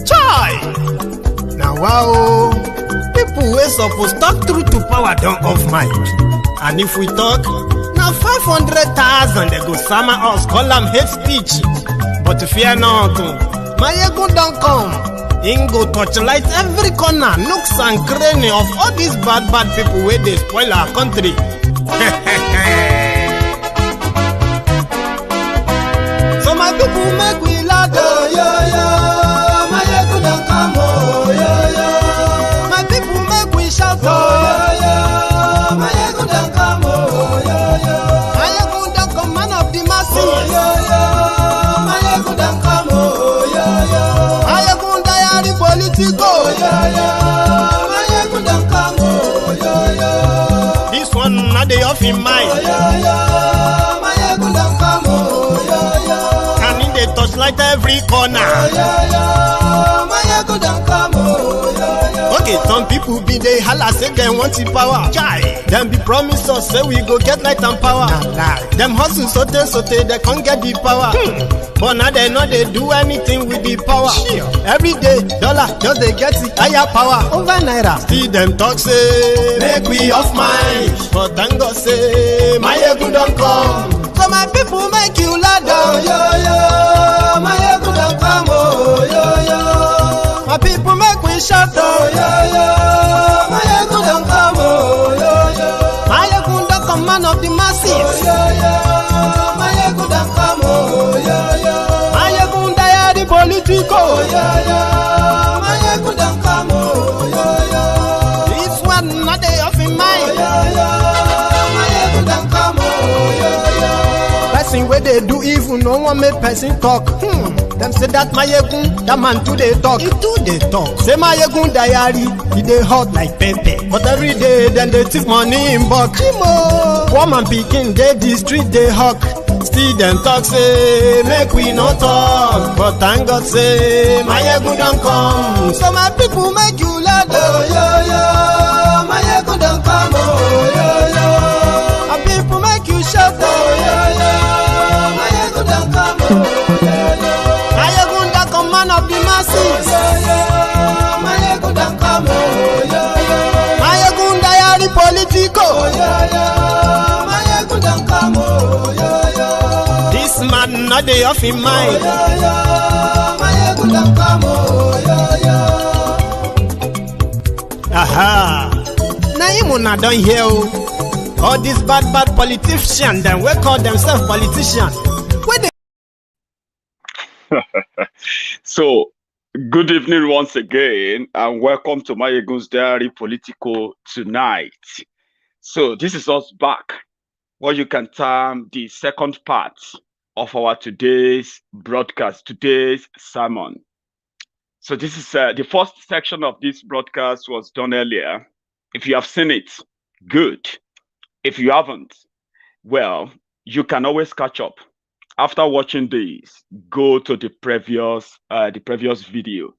Chai! Now wow, people wey suppose talk through to power don't off mic. And if we talk, now 500,000 they go sama us, call am hate speech. But fear not, Maiyegun don't come. Him go torchlight every corner, nooks and cranny of all these bad people where they spoil our country. So my people make we laugh, oh yo yo. Maiyegun don't come, oh yo yo. My people make we shout, oh yo yo. Maiyegun don't come, oh yo yo. Maiyegun don't come, man of the masses, oh yo yo. Maiyegun don't come, oh yo yo. Maiyegun diary Politico, oh yo yo. Maiyegun don't come, oh yo yo. This one not the off in mind, oh yo yo. Maiyegun don't come, oh yo yo. And in the touchlight every corner, oh yo yo. Maiyegun don't come, oh yo yo. Okay, some people be they holla say they want the power. Chai, them be promise us say we go get light and power. Them hustle sote they can't get the power. But now they know they do anything with the power. Every day, dollar just they get the higher power over naira. See them talk say make we off mind, but thank God say Maiyegun don't come. So my people make you laugh, oh yo yo. Maiyegun don't come, oh yo yo. My people make we shout, oh yo yo. Maiyegun don't come, oh yo yo. Maiyegun don't come, man of the masses, oh yo yo. Maiyegun don't come, oh yo yo. Maiyegun diary Politico, oh yo yo. Maiyegun don't come, oh yo yo. This one not they off in mind, oh yo yo. Maiyegun don't come, oh yo yo. Person where they do evil, no one make person talk. Them say that Maiyegun, that man too they talk. He too they talk. Say Maiyegun diary, he they hot like pepper. But every day, then they take money in bulk. Woman picking, they the street they hawk. Still them talk say, make we no talk. But thank God say, Maiyegun don't come. So my people make you laugh, oh yo yo. Maiyegun don't come, oh yo yo. My people make you shout, oh yo yo. Maiyegun don't come, oh yo yo. Maiyegun don't come, man of the masses, oh yo yo. Maiyegun don't come, oh yo yo. Maiyegun diary Politico, oh yo yo. Maiyegun don't come, oh yo yo. This man not the off in mind, oh yo yo. Maiyegun don't come, oh yo yo. Aha. Now you muna don't hear all these bad politicians, then we call themselves politicians. So, good evening once again, and welcome to Maiyegun's Diary Politico tonight. So, this is us back, what you can term the second part of our today's broadcast, today's sermon. So, this is the first section of this broadcast was done earlier. If you have seen it, good. If you haven't, well, you can always catch up. After watching this, go to the previous video.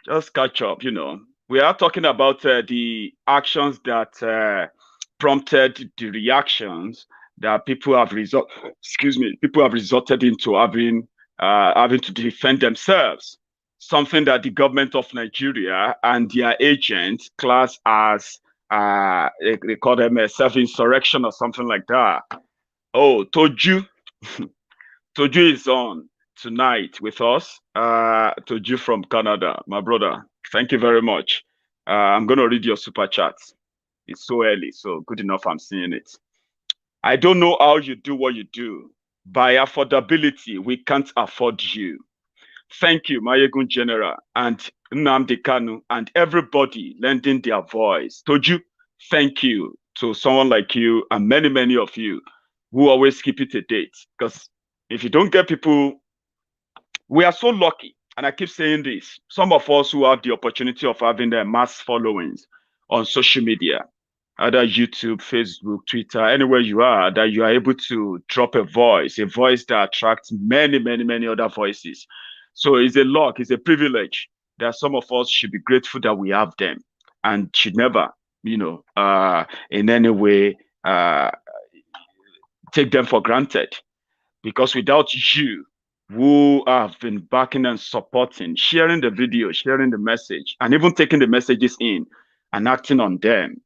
Just catch up, you know. We are talking about the actions that prompted the reactions that people have resorted into having to defend themselves. Something that the government of Nigeria and their agents class as they call them a self-insurrection or something like that. Oh, Toju. Toju is on tonight with us. Toju from Canada, my brother. Thank you very much. I'm going to read your super chats. It's so early, so good enough I'm seeing it. I don't know how you do what you do. By affordability, we can't afford you. Thank you, Maiyegun General and Nnamdi Kanu and everybody lending their voice. Toju, thank you to someone like you and many, many of you who always keep it a date. Because if you don't get people, we are so lucky. And I keep saying this. Some of us who have the opportunity of having their mass followings on social media, either YouTube, Facebook, Twitter, anywhere you are, that you are able to drop a voice that attracts many, many, many other voices. So it's a luck, it's a privilege that some of us should be grateful that we have them and should never, in any way take them for granted. Because without you, who have been backing and supporting, sharing the video, sharing the message, and even taking the messages in and acting on them,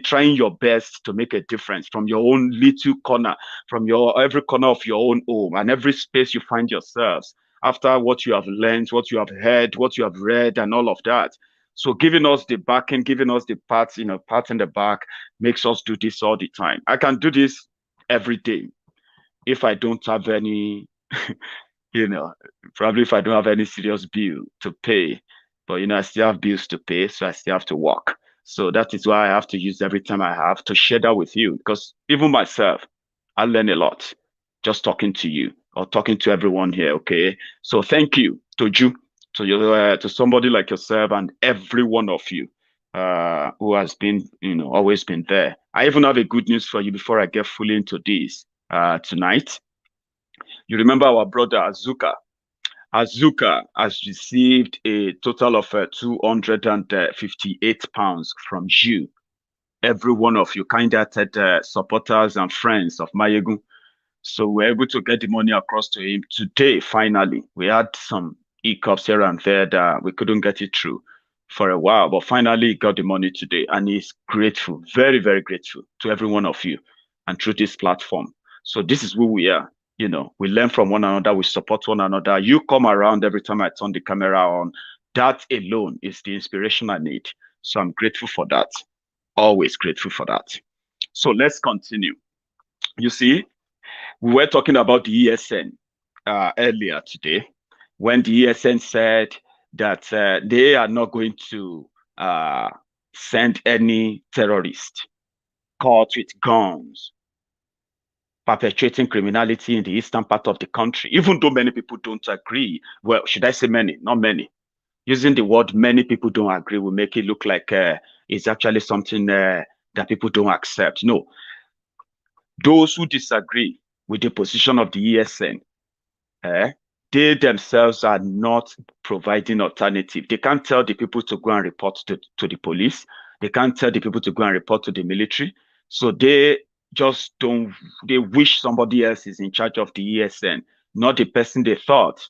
trying your best to make a difference from your own little corner, from your every corner of your own home and every space you find yourselves after what you have learned, what you have heard, what you have read, and all of that. So giving us the backing, giving us the pat in the back makes us do this all the time. I can do this every day if I don't have any, you know, probably if I don't have any serious bill to pay. But I still have bills to pay, so I still have to work. So that is why I have to use every time I have to share that with you. Because even myself, I learn a lot just talking to you or talking to everyone here. Okay. So thank you to you, to somebody like yourself and every one of you who has been, always been there. I even have a good news for you before I get fully into this tonight. You remember our brother Azuka. Azuka has received a total of 258 pounds from you, every one of you kind-hearted supporters and friends of Maiyegun. So we're able to get the money across to him today. Finally, we had some hiccups here and there that we couldn't get it through for a while, but finally he got the money today, and he's grateful, very, very grateful to every one of you and through this platform. So this is who we are. We learn from one another, we support one another. You come around every time I turn the camera on. That alone is the inspiration I need. So I'm grateful for that. Always grateful for that. So let's continue. You see, we were talking about the ESN earlier today, when the ESN said that they are not going to send any terrorist caught with guns perpetrating criminality in the eastern part of the country, even though many people don't agree. Well, should I say many? Not many. Using the word many people don't agree will make it look like it's actually something that people don't accept. No. Those who disagree with the position of the ESN, they themselves are not providing alternative. They can't tell the people to go and report to the police. They can't tell the people to go and report to the military. So they just don't, they wish somebody else is in charge of the ESN, not the person they thought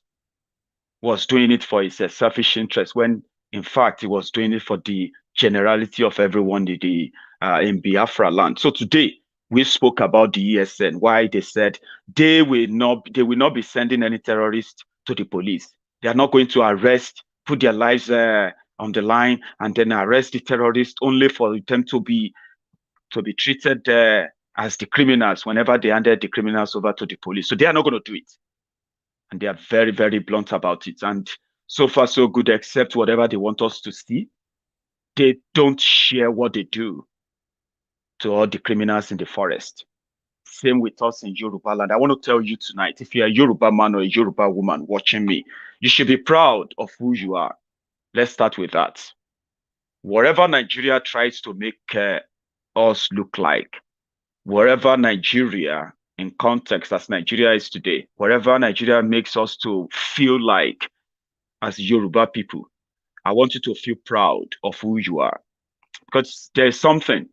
was doing it for his selfish interest, when in fact he was doing it for the generality of everyone in Biafra land. So today we spoke about the ESN, why they said they will not be sending any terrorists to the police. They are not going to arrest, put their lives on the line, and then arrest the terrorists only for them to be treated as the criminals whenever they handed the criminals over to the police. So they are not going to do it. And they are very, very blunt about it. And so far, so good, except whatever they want us to see. They don't share what they do to all the criminals in the forest. Same with us in Yoruba land. I want to tell you tonight, if you're a Yoruba man or a Yoruba woman watching me, you should be proud of who you are. Let's start with that. Wherever Nigeria tries to make us look like, wherever Nigeria, in context as Nigeria is today, wherever Nigeria makes us to feel like as Yoruba people, I want you to feel proud of who you are, because there's something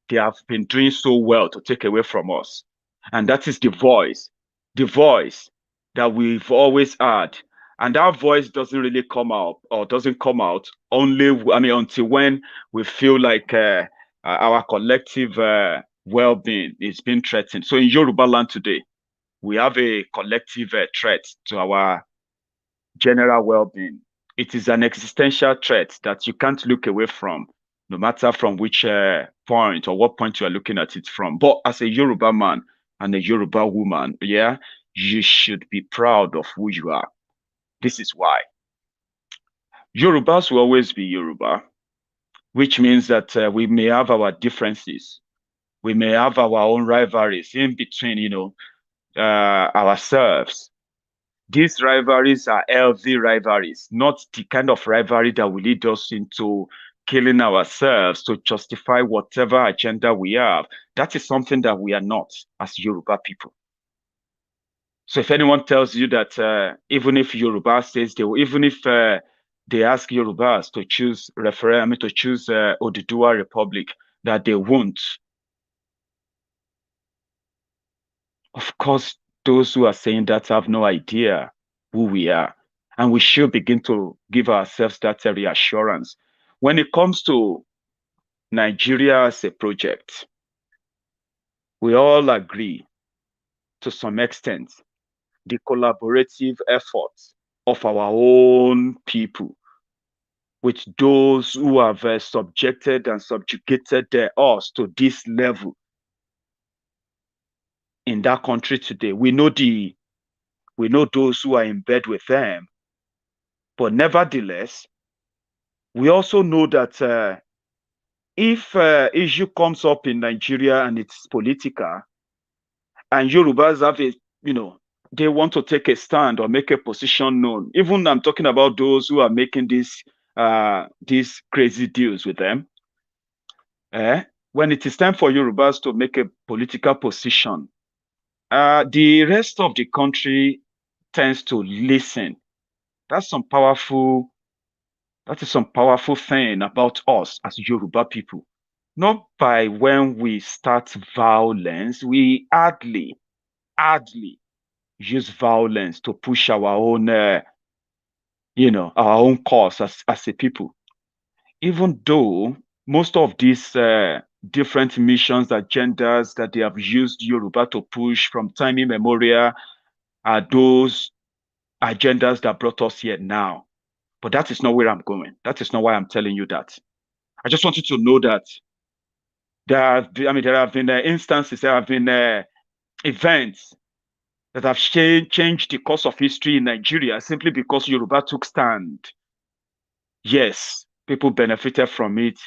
they have been doing so well to take away from us. And that is the voice that we've always had. And that voice doesn't really come out, or doesn't come out only, until when we feel like our collective well-being is being threatened. So in Yoruba land today, we have a collective threat to our general well-being. It is an existential threat that you can't look away from, no matter from which point or what point you are looking at it from. But as a Yoruba man and a Yoruba woman, you should be proud of who you are. This is why. Yorubas will always be Yoruba, which means that we may have our differences. We may have our own rivalries in between, ourselves. These rivalries are healthy rivalries, not the kind of rivalry that will lead us into killing ourselves to justify whatever agenda we have. That is something that we are not as Yoruba people. So if anyone tells you that even if Yoruba says even if they ask Yorubas to choose Oduduwa Republic, that they won't. Of course, those who are saying that have no idea who we are. And we should begin to give ourselves that reassurance. When it comes to Nigeria as a project, we all agree to some extent the collaborative efforts of our own people with those who have subjected and subjugated us to this level in that country today. We know those who are in bed with them, but nevertheless, we also know that if issue comes up in Nigeria and it's political, and Yorubas have they want to take a stand or make a position known. Even I'm talking about those who are making these crazy deals with them. When it is time for Yorubas to make a political position, the rest of the country tends to listen. That is some powerful thing about us as Yoruba people. Not by when we start violence, we hardly use violence to push our own, our own cause as a people. Even though most of these different missions, agendas that they have used Yoruba to push from time immemorial are those agendas that brought us here now. But that is not where I'm going. That is not why I'm telling you that. I just want you to know that there have been instances, there have been events that have changed the course of history in Nigeria simply because Yoruba took stand. Yes, people benefited from it.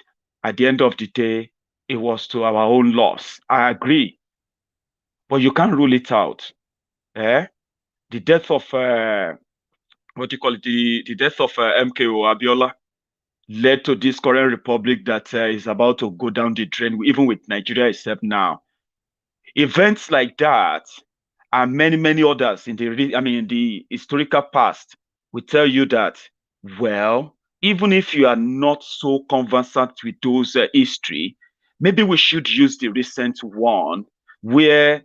At the end of the day, it was to our own loss. I agree. But you can't rule it out. The death of, the death of MKO Abiola led to this current republic that is about to go down the drain, even with Nigeria itself now. Events like that and many others in the historical past will tell you that, well, even if you are not so conversant with those history, maybe we should use the recent one where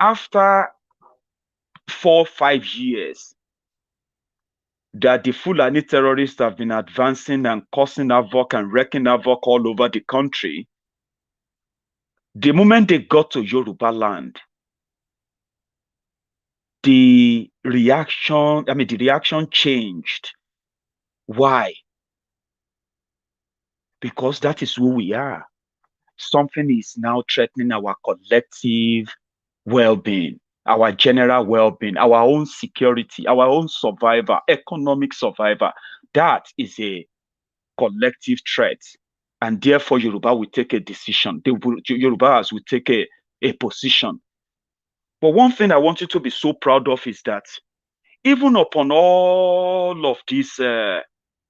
after 4 or 5 years that the Fulani terrorists have been advancing and causing havoc and wreaking havoc all over the country, the moment they got to Yoruba land, the reaction changed. Why? Because that is who we are. Something is now threatening our collective well-being, our general well-being, our own security, our own survival, economic survival. That is a collective threat. And therefore, Yoruba will take a decision. Yorubas will take a position. But one thing I want you to be so proud of is that even upon all of this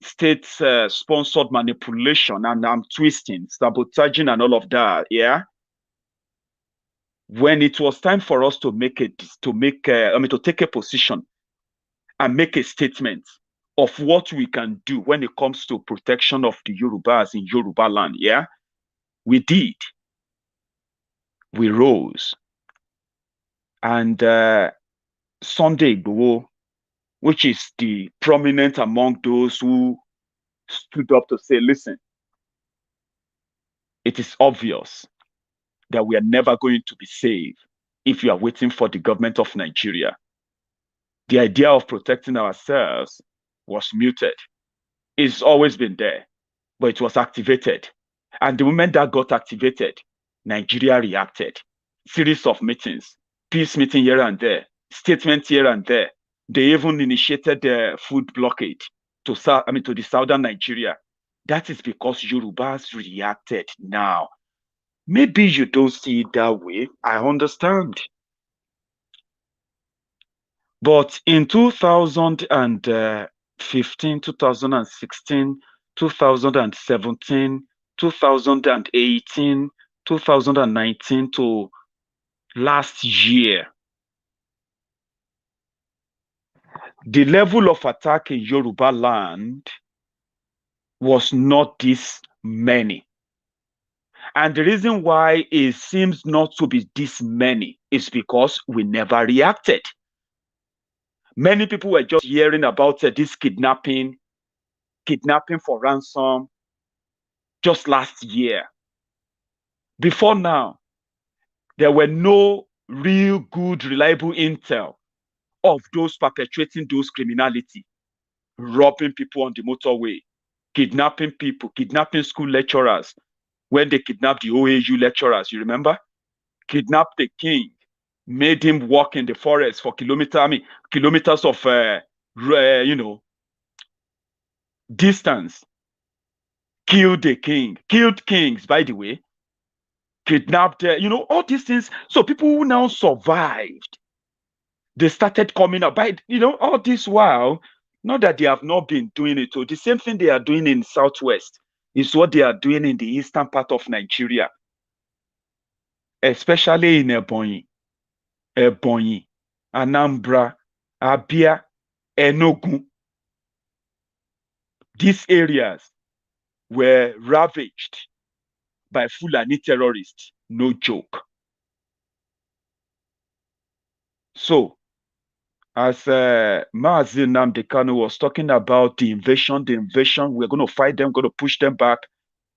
state-sponsored manipulation and twisting, sabotaging, and all of that, yeah, when it was time for us to take a position and make a statement of what we can do when it comes to protection of the Yorubas in Yoruba land, yeah, we did. We rose. And Sunday Igboho, which is the prominent among those who stood up to say, listen, it is obvious that we are never going to be safe if you are waiting for the government of Nigeria. The idea of protecting ourselves was muted. It's always been there, but it was activated. And the moment that got activated, Nigeria reacted. Series of meetings, peace meeting here and there, statements here and there. They even initiated the food blockade to the southern Nigeria. That is because Yorubas reacted now. Maybe you don't see it that way. I understand. But in 2015, 2016, 2017, 2018, 2019 to last year, the level of attack in Yoruba land was not this many. And the reason why it seems not to be this many is because we never reacted. Many people were just hearing about this kidnapping for ransom just last year. Before now, there were no real good, reliable intel of those perpetrating those criminality, robbing people on the motorway, kidnapping people, kidnapping school lecturers. When they kidnapped the OAU lecturers, you remember? Kidnapped the king, made him walk in the forest for kilometers of, distance. Killed the king, killed kings, by the way. Kidnapped, all these things. So people who now survived, they started coming up. By, all this while, not that they have not been doing it. So the same thing they are doing in Southwest is what they are doing in the eastern part of Nigeria, especially in Ebonyi, Anambra, Abia, Enugu. These areas were ravaged by Fulani terrorists. No joke. So, as Mazi Nnamdi Kanu was talking about the invasion, we're going to fight them, going to push them back,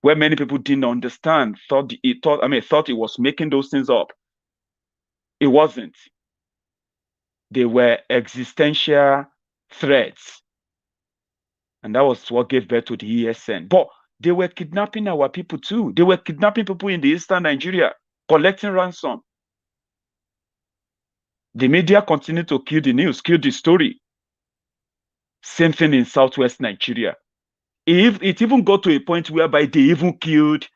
where many people didn't understand, thought it was making those things up. It wasn't. They were existential threats. And that was what gave birth to the ESN. But they were kidnapping our people too. They were kidnapping people in the eastern Nigeria, collecting ransom. The media continued to kill the news, kill the story. Same thing in southwest Nigeria. It even got to a point whereby they even killed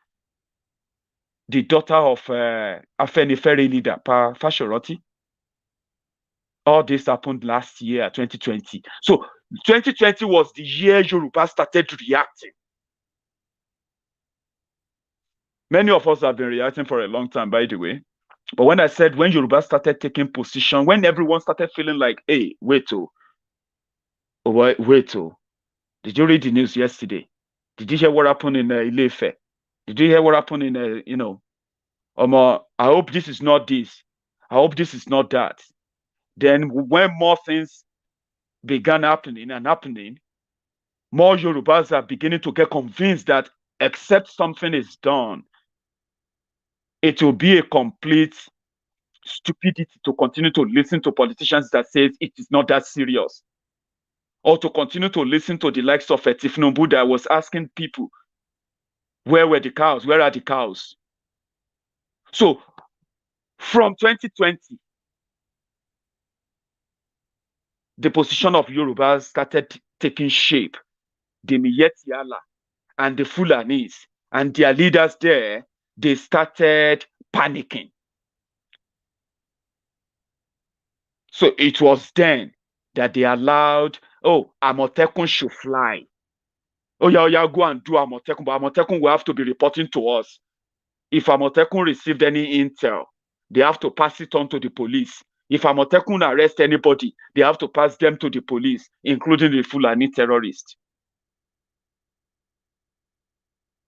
the daughter of Afenifere leader, Pa Fashoroti. All this happened last year, 2020. So 2020 was the year Yoruba started reacting. Many of us have been reacting for a long time, by the way. But when I said when Yoruba started taking position, when everyone started feeling like, hey, wait. Did you read the news yesterday? Did you hear what happened in Ile-Ife? Did you hear what happened in, I hope this is not this. I hope this is not that. Then when more things began happening, more Yorubas are beginning to get convinced that except something is done, it will be a complete stupidity to continue to listen to politicians that says it is not that serious, or to continue to listen to the likes of Tinubu that was asking people, where were the cows? Where are the cows? So from 2020, the position of Yorubas started taking shape. The Miyetti and the Fulanis and their leaders there, they started panicking. So it was then that they allowed, Amotekun should fly. Oh, yeah, go and do Amotekun, but Amotekun will have to be reporting to us. If Amotekun received any intel, they have to pass it on to the police. If Amotekun arrest anybody, they have to pass them to the police, including the Fulani terrorists.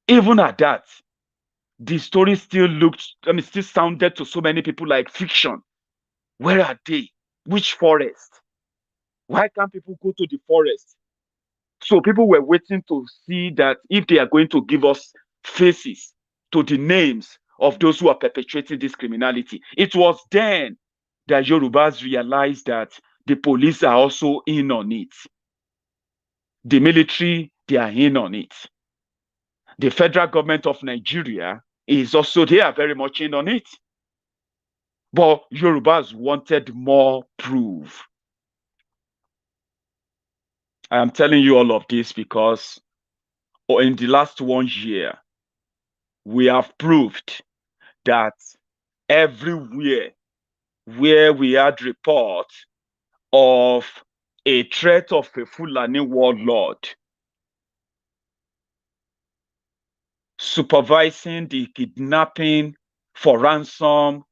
Even at that, the story still sounded to so many people like fiction. Where are they? Which forest? Why can't people go to the forest? So people were waiting to see that if they are going to give us faces to the names of those who are perpetrating this criminality. It was then that Yorubas realized that the police are also in on it. The military, they are in on it. The federal government of Nigeria is also, they are very much in on it. But Yorubas wanted more proof. I am telling you all of this because in the last 1 year, we have proved that everywhere where we had reports of a threat of a Fulani warlord supervising the kidnapping for ransom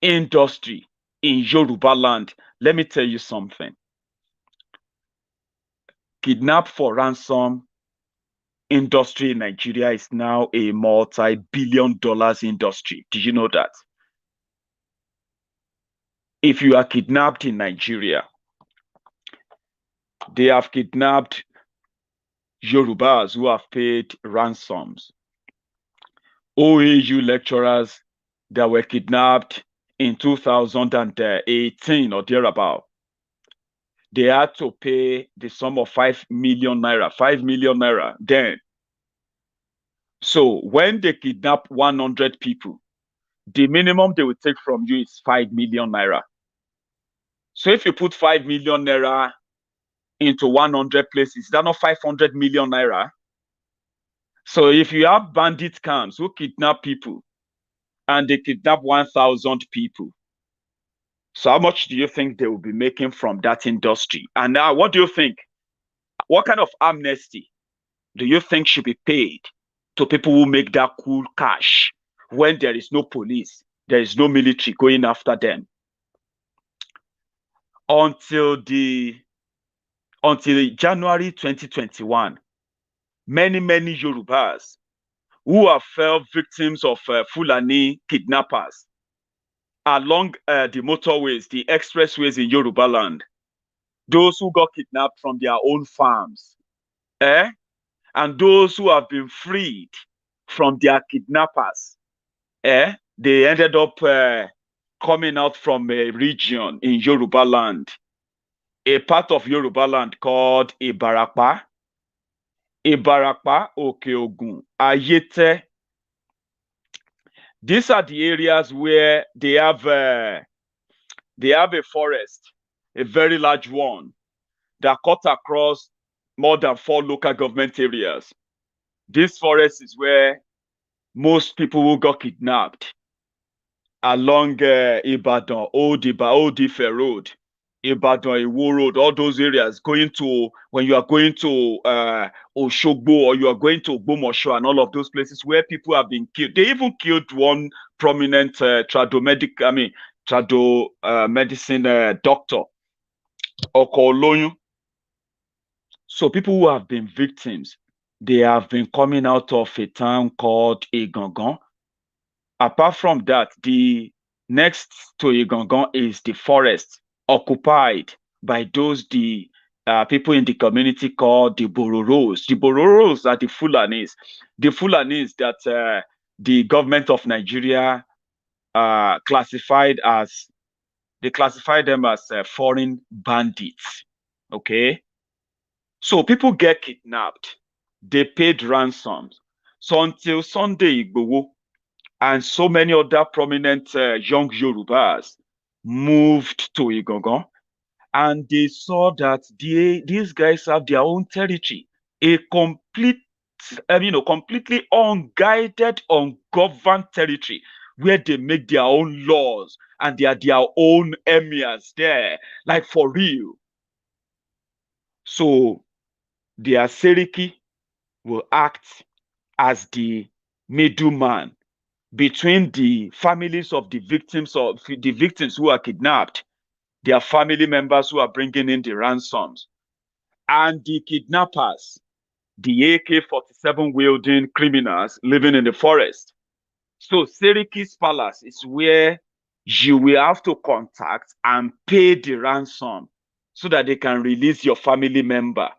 industry in Yoruba land, let me tell you something. Kidnap for ransom industry in Nigeria is now a multi-billion dollars industry. Did you know that? If you are kidnapped in Nigeria, They have kidnapped Yorubas who have paid ransoms. OAU lecturers that were kidnapped in 2018 or thereabout. They had to pay the sum of 5 million naira, 5 million naira then. So when they kidnap 100 people, the minimum they will take from you is 5 million naira. So if you put 5 million naira into 100 places, that's not 500 million naira. So if you have bandit camps who kidnap people and they kidnap 1,000 people, so how much do you think they will be making from that industry? And now, what do you think? What kind of amnesty do you think should be paid to people who make that cool cash when there is no police, there is no military going after them? Until January 2021, many Yorubas who have fell victims of Fulani kidnappers along the motorways, the expressways in Yoruba land, those who got kidnapped from their own farms, and those who have been freed from their kidnappers, they ended up coming out from a region in Yoruba land, a part of Yoruba land called Ibarapa, Okeogun, Ayete. These are the areas where they have a forest, a very large one, that cut across more than 4 local government areas. This forest is where most people who got kidnapped along Ibadan, Old Ife Road, Ibadan, Iwo Road, all those areas, when you are going to Oshogbo or you are going to Ogbomoso and all of those places where people have been killed. They even killed one prominent medicine doctor, Okoloyun. So people who have been victims, they have been coming out of a town called Igangan. Apart from that, the next to Igangan is the forest occupied by those people in the community called the Bororos. The Bororos are the Fulanis. The Fulanis that the government of Nigeria classified them as foreign bandits. Okay? So people get kidnapped. They paid ransoms. So until Sunday Igboho and so many other prominent young Yorubas moved to Igangan, and they saw that these guys have their own territory, a completely unguided, ungoverned territory where they make their own laws and they are their own emirs there, like for real. So their Seriki will act as the middleman between the families of the victims who are kidnapped, their family members who are bringing in the ransoms, and the kidnappers, the AK-47 wielding criminals living in the forest. So Seriki's palace is where you will have to contact and pay the ransom so that they can release your family member.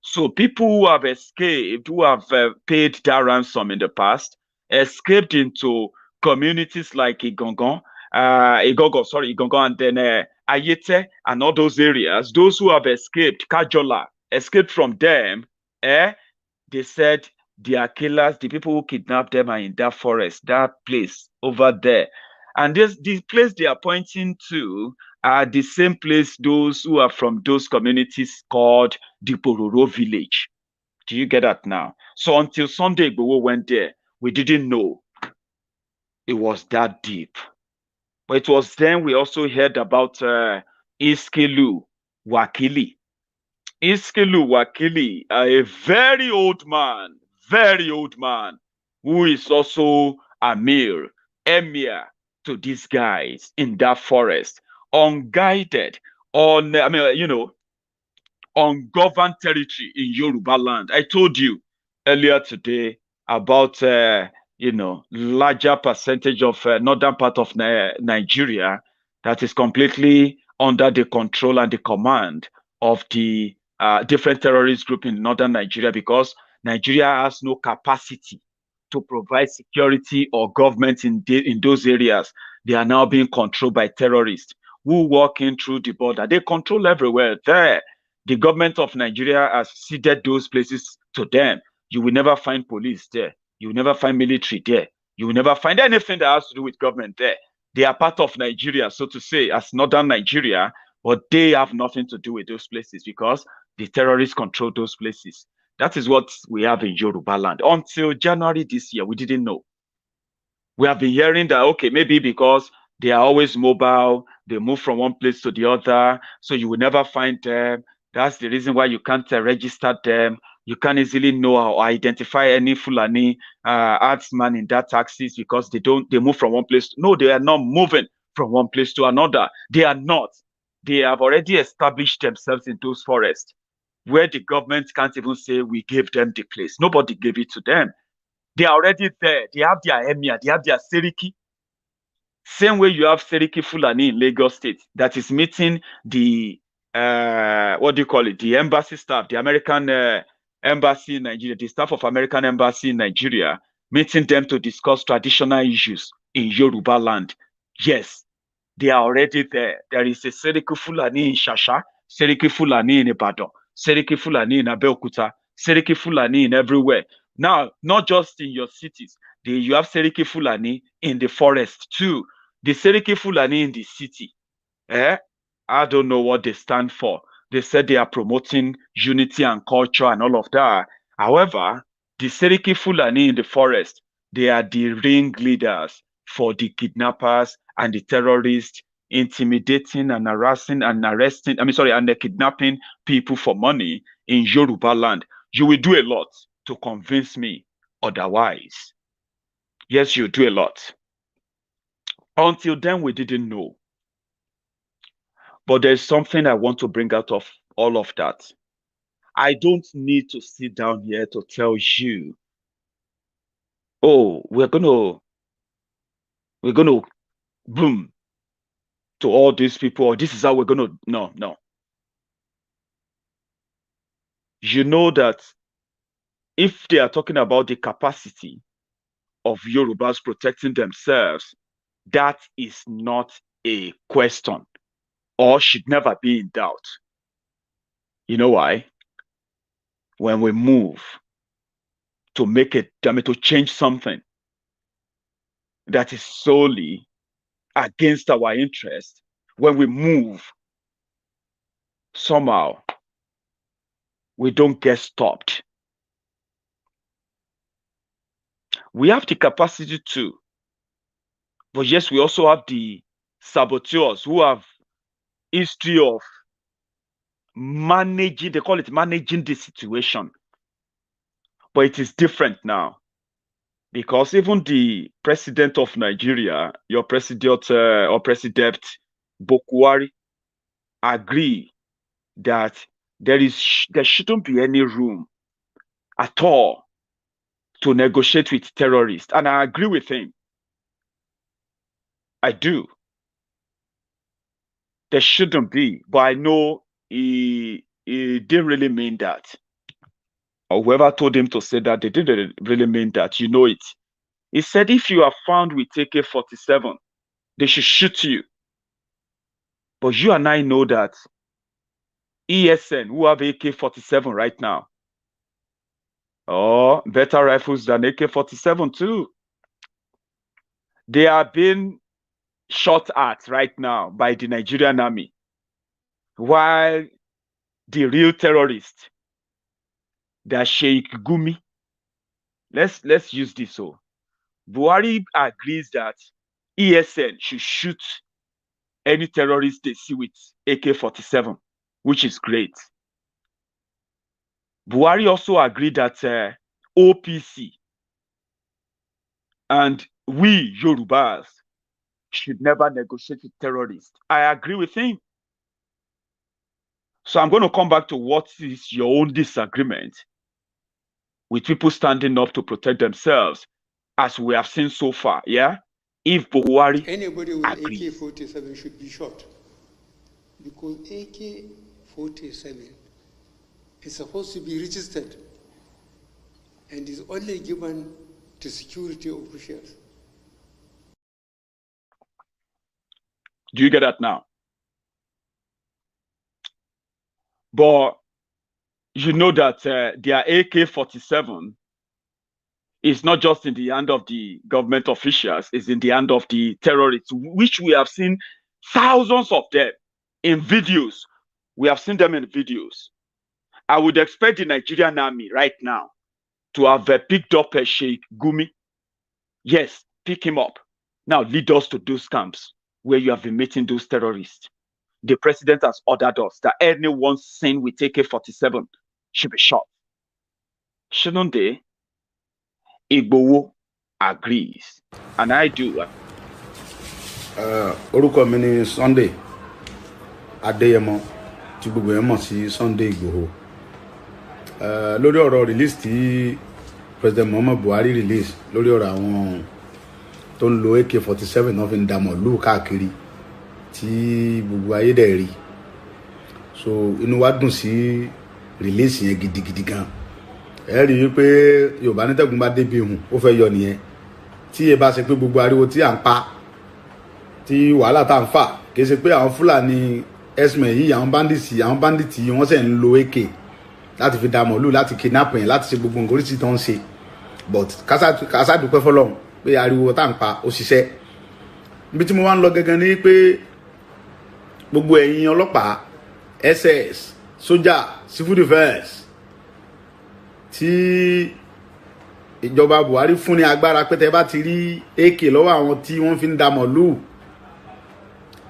So people who have escaped, who have paid that ransom in the past, escaped into communities like Igangan, and then Ayete and all those areas. Those who have escaped, Kajola, escaped from them, they said their killers, the people who kidnapped them, are in that forest, that place over there. And the place they are pointing to are the same place those who are from those communities called the Bororo village. Do you get that now? So until Sunday Igboho went there, we didn't know it was that deep. But it was then we also heard about Iskelu Wakili. Iskelu Wakili, a very old man, who is also emir to these guys in that forest, unguided, ungoverned territory in Yoruba land. I told you earlier today about larger percentage of northern part of Nigeria that is completely under the control and the command of the different terrorist group in northern Nigeria because Nigeria has no capacity to provide security or government in those areas. They are now being controlled by terrorists who walk in through the border. They control everywhere there. The government of Nigeria has ceded those places to them. You will never find police there. You will never find military there. You will never find anything that has to do with government there. They are part of Nigeria, so to say, as northern Nigeria, but they have nothing to do with those places because the terrorists control those places. That is what we have in Yoruba land. Until January this year, we didn't know. We have been hearing that, okay, maybe because they are always mobile, they move from one place to the other, so you will never find them. That's the reason why you can't register them. You can't easily know or identify any Fulani herdsman in that taxis because they move from one place. No, they are not moving from one place to another. They are not. They have already established themselves in those forests where the government can't even say we gave them the place. Nobody gave it to them. They are already there. They have their emir. They have their seriki. Same way you have seriki Fulani in Lagos State that is meeting the what do you call it? The embassy staff, the American embassy in Nigeria, the staff of American embassy in Nigeria, meeting them to discuss traditional issues in Yoruba land. Yes, they are already there. There is a seriki Fulani in Shasha, seriki Fulani in Ibadan, seriki Fulani in Abeokuta, seriki Fulani in everywhere. Now, not just in your cities, you have seriki Fulani in the forest too. The seriki Fulani in the city, I don't know what they stand for. They said they are promoting unity and culture and all of that. However, the seriki Fulani in the forest, they are the ringleaders for the kidnappers and the terrorists intimidating and harassing and arresting, and kidnapping people for money in Yoruba land. You will do a lot to convince me otherwise. Yes, you do a lot. Until then, we didn't know. But there's something I want to bring out of all of that. I don't need to sit down here to tell you, oh, we're gonna boom to all these people, or this is how we're gonna. No. You know that if they are talking about the capacity of Yorubas protecting themselves, that is not a question or should never be in doubt. You know why? When we move to make it, to change something that is solely against our interest, when we move, somehow we don't get stopped. We have the capacity to, but yes, we also have the saboteurs who have history of managing, they call it managing the situation. But it is different now because even the president of Nigeria, your president or President Buhari, agree that there shouldn't be any room at all to negotiate with terrorists. And I agree with him. I do. There shouldn't be, but I know he didn't really mean that. Or whoever told him to say that, they didn't really mean that. You know it. He said if you are found with AK-47, they should shoot you. But you and I know that ESN, who have AK-47 right now, or better rifles than AK-47 too, they are being shot at right now by the Nigerian army, while the real terrorists, the Sheikh Gumi, let's use this. So Buhari agrees that ESN should shoot any terrorist they see with AK-47, which is great. Buhari also agreed that OPC and we Yorubas should never negotiate with terrorists. I agree with him. So I'm going to come back to what is your own disagreement with people standing up to protect themselves, as we have seen so far, yeah? If Buhari anybody with agrees. AK-47 should be shot, because AK-47 is supposed to be registered and is only given to security officials. Do you get that now? But you know that their AK-47 is not just in the hand of the government officials, it's in the hand of the terrorists, which we have seen thousands of them in videos. We have seen them in videos. I would expect the Nigerian army right now to have picked up a Sheikh Gumi. Yes, pick him up. Now lead us to those camps where you have been meeting those terrorists. The president has ordered us that anyone seen with AK-47 should be shot. Shouldn't they? Igboho agrees, and I do. Orúkọ mi ni Sunday Adéyẹmọ tí gbogbo yẹn mọ̀ sí Sunday Igboho. Lórí ọ̀rọ̀ release tí President Muhammadu Buhari release lórí ọ̀rọ̀ àwọn tó ń lo AK-47 náà fi ń dààmú lù káàkiri tí gbogbo ayé dẹ̀ rí. So inú wa dùn sí release yẹn gidigidi gan. Ẹ rí i pé Yorùbá ní tẹ́gùn bá débi hùn ó fẹ́ yọ nìyẹn. Tí ẹ bá ṣe pé gbogbo ariwo tí à ń pa tí wàhálà tá à ń fà kì í ṣe pé àwọn Fúlàní herdsmen yìí àwọn bandits yìí wọ́n ṣe ń lo AK láti fi dá mọ̀lú láti kidnapping láti ṣe gbogbo nǹkan oríṣiríṣi tó ń ṣe, but kásá dúpẹ́ fọlọ́run pé ariwo tá à ń pa ó ṣiṣẹ́. Ibi tí mo wá ń lọ gẹ́gẹ́ ni pé gbogbo ẹ̀yin ọlọ́pàá, SS, sójà, civil defence tí ìjọba Buhari fún ní agbára pé tẹ́ bá ti rí AK lọ́wọ́ àwọn tí wọ́n fi ń dá mọ̀lú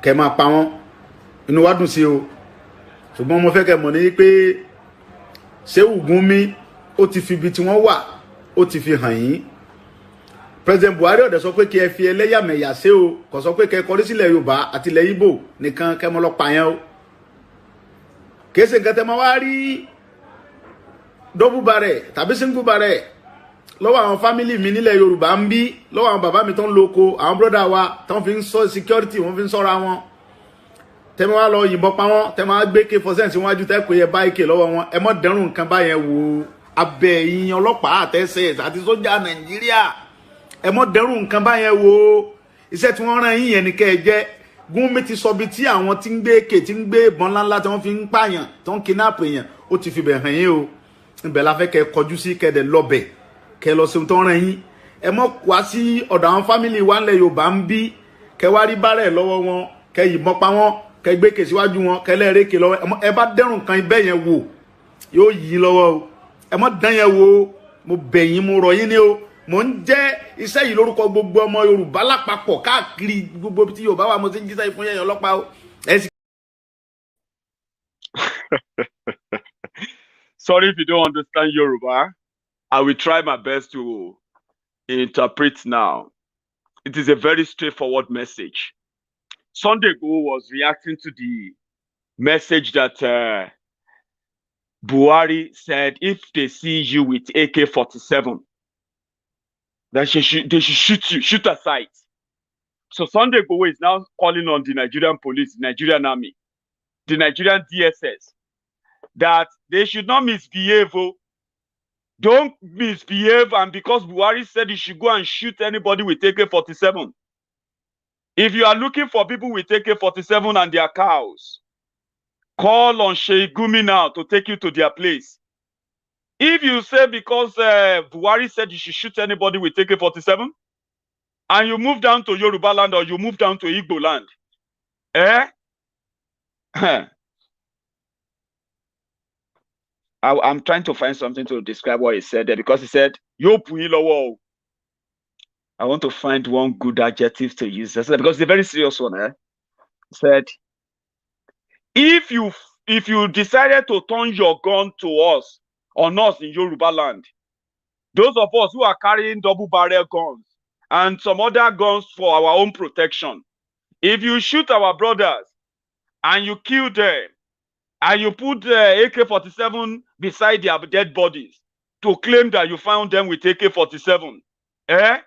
kẹ́ máa pa wọ́n, inú wa dùn sí o. Ṣùgbọ́n mo fẹ́ kẹ́ mọ̀ ní pé Ṣéhù Gúnmi ó ti fi ibi tí wọ́n wà ó ti fi hàn yín. President Buhari ọ̀dẹ̀ sọ pé kí ẹ fi ẹlẹ́yàmẹ̀yà ṣe o, kò sọ pé kẹ́ kọrí sílẹ̀ Yorùbá àti ilẹ̀ Ìgbò nìkan kẹ́ mọ́ lọ pa yẹn o. Kì í ṣe nǹkan tẹ́ máa wá rí double barrel tàbí single barrel lọ́wọ́ àwọn family mi nílẹ̀ Yorùbá ń bí, lọ́wọ́ àwọn bàbá mi tó ń lo oko, àwọn brother wa tó ń fi ń sọ security, wọ́n fi ń sọ́ra wọn. Tẹ́ máa lọ yìnbọn pa wọ́n, tẹ́ máa gbé AK-47 síwájú tẹ́ pé ẹ bá AK lọ́wọ́ wọn, ẹ mọ́ dẹrùn nǹkan báyẹn wò. Abẹ́ yín ọlọ́pàá àtẹ́sẹ̀ àti sójà Nàìjíríà, ẹ mọ́ dẹrùn nǹkan báyẹn wò. Iṣẹ́ tí wọ́n rán yín yẹn ni kẹ́ ẹ jẹ́. Gúnmi ti sọ bí tí àwọn tí ń gbé AK tí ń gbé ìbọn ńláńlá tí wọ́n fi ń pààyàn tó ń kidnap èèyàn ó ti fi bẹ̀ hàn yín o. Ibẹ̀ la fẹ́ kẹ́ kọjú sí kẹ́dẹ̀ lọ́bẹ̀ kẹ́ lọ sí tó rán yín. Ẹ mọ́ wá sí ọ̀dọ̀ àwọn family wa ńlẹ̀ Yorùbá ń bí kẹ́ wá rí bárẹ̀ lọ́wọ́ wọn, kẹ́ yìnbọn pa wọ́n, kẹ́ gbé kè síwájú wọn, kẹ́ lẹ́ẹ̀rẹ́ kè lọ́wọ́. Ẹ bá dẹ́rùn kan ibẹ̀ yẹn wò yóò yí lọ́wọ́ o. Ẹ mọ́ dán yẹn wò, mo bẹ̀ yín, mo rọ̀ yín ní o. Mo ń jẹ́ iṣẹ́ yìí lórúkọ gbogbo ọmọ Yorùbá lápapọ̀ káàkiri gbogbo tí Yorùbá wà, mo ti ń jíṣẹ́ fún yẹn ọlọ́pàá o. Sorry if you don't understand Yoruba. I will try my best to interpret now. It is a very straightforward message. Sunday Igboho was reacting to the message that Buhari said if they see you with AK-47, that they should shoot you, shoot aside. So Sunday Igboho is now calling on the Nigerian police, the Nigerian army, the Nigerian DSS, that they should not misbehave. Don't misbehave, and because Buhari said you should go and shoot anybody with AK-47. If you are looking for people with AK-47 and their cows, call on Sheikh Gumi now to take you to their place. If you say because Buhari said you should shoot anybody with AK-47, and you move down to Yoruba land or you move down to Igbo land, I'm trying to find something to describe what he said there, because he said, Yo Puilowo. I want to find one good adjective to use, because it's a very serious one. He said, if you decided to turn your gun to us, on us in Yoruba land, those of us who are carrying double barrel guns and some other guns for our own protection, if you shoot our brothers and you kill them, and you put AK-47 beside their dead bodies to claim that you found them with AK-47, I'm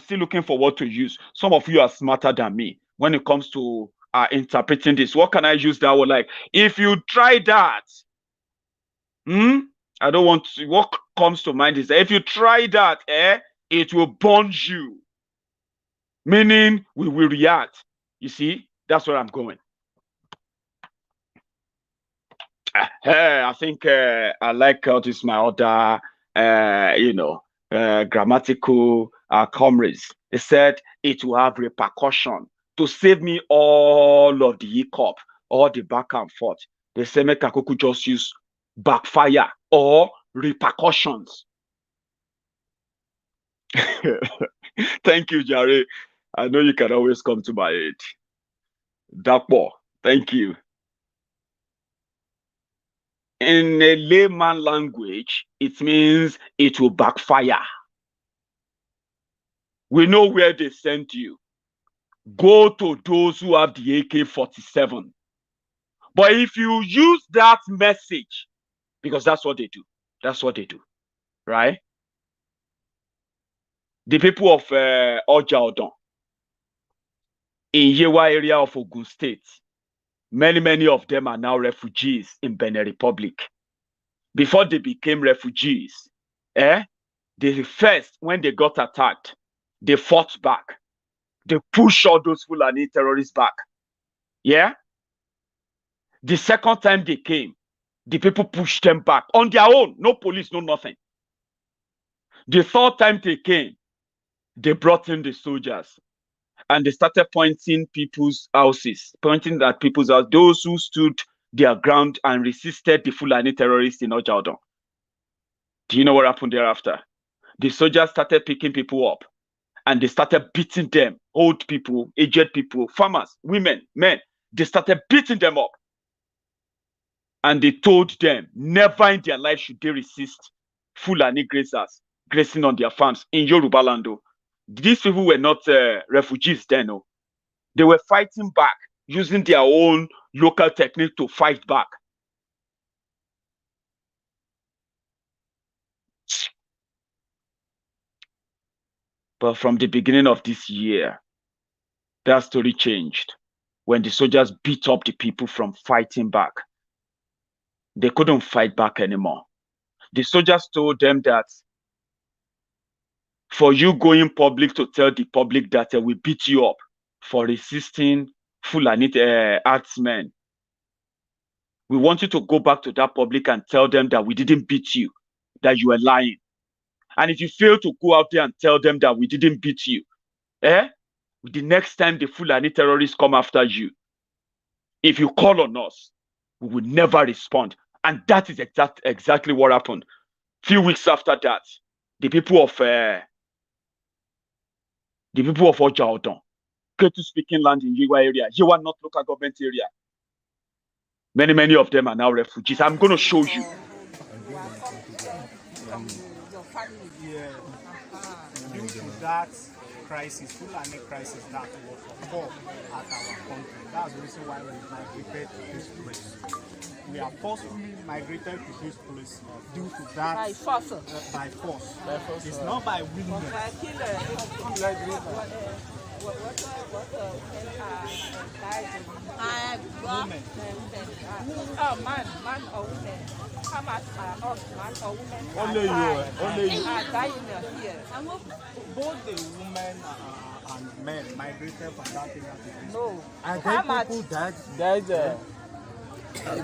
still looking for what to use. Some of you are smarter than me when it comes to are interpreting this. What can I use that word? Like, if you try that, I don't want to, what comes to mind is that if you try that, it will burn you. Meaning we will react. You see, that's where I'm going. I think I like how this my other, grammatical comrades. They said it will have repercussion to save me all of the hiccup, all the back and forth. They say make Kakuku just use backfire or repercussions. Thank you, Jerry. I know you can always come to my aid. Dapo, thank you. In a layman language, it means it will backfire. We know where they sent you. Go to those who have the AK-47. But if you use that message, because that's what they do. That's what they do, right? The people of Ojaodon in Yewa area of Ogun State, many of them are now refugees in Benin Republic. Before they became refugees, they first, when they got attacked, they fought back. They pushed all those Fulani terrorists back. Yeah? The second time they came, the people pushed them back on their own. No police, no nothing. The third time they came, they brought in the soldiers. And they started pointing people's houses, pointing at people's houses, those who stood their ground and resisted the Fulani terrorists in Ojaodon. Do you know what happened thereafter? The soldiers started picking people up and they started beating them, old people, aged people, farmers, women, men. They started beating them up. And they told them never in their life should they resist Fulani grazers grazing on their farms in Yoruba land. These people were not refugees then. No. They were fighting back, using their own local technique to fight back. But from the beginning of this year, that story changed. When the soldiers beat up the people from fighting back, they couldn't fight back anymore. The soldiers told them that for you going public to tell the public that we beat you up for resisting Fulani herdsmen, we want you to go back to that public and tell them that we didn't beat you, that you were lying. And if you fail to go out there and tell them that we didn't beat you, the next time the Fulani terrorists come after you, if you call on us, we will never respond. And that is exactly what happened. Few weeks after that, the people of Ojaodon, Ketu-speaking land in Yewa area, Yewa North local government area, many of them are now refugees. I'm going to show you. Due to that crisis, Fulani crisis that was occurred at our country, that's the reason why we migrated to this place. We are forcefully migrated to this place due to that by force. It's not by willingness. Women. Oh, man or women. How much are us, man or women? Only you. Are dying here. Both the women and men migrated from that area. No. And how then people much? died.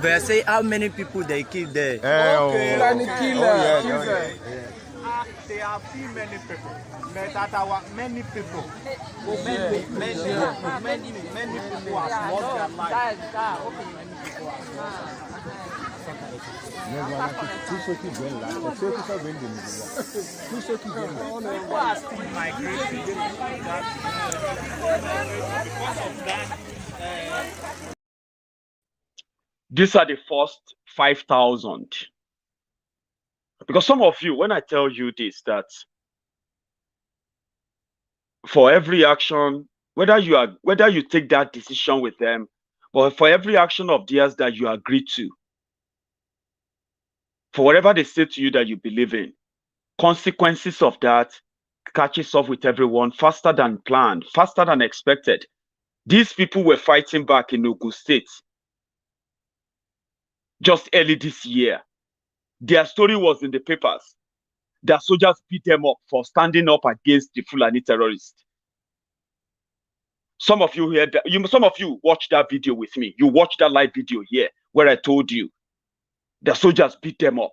They say how many people they killed there. Okay. Yeah. There are few many people. But that our many people. Many people have lost their lives. People are still migrating because of that. These are the first 5,000. Because some of you, when I tell you this, that for every action, whether you take that decision with them, but for every action of theirs that you agree to, for whatever they say to you that you believe in, consequences of that catches up with everyone faster than planned, faster than expected. These people were fighting back in Ogun State just early this year. Their story was in the papers. Their soldiers beat them up for standing up against the Fulani terrorists. Some of you heard that. Some of you watched that video with me. You watched that live video here where I told you the soldiers beat them up.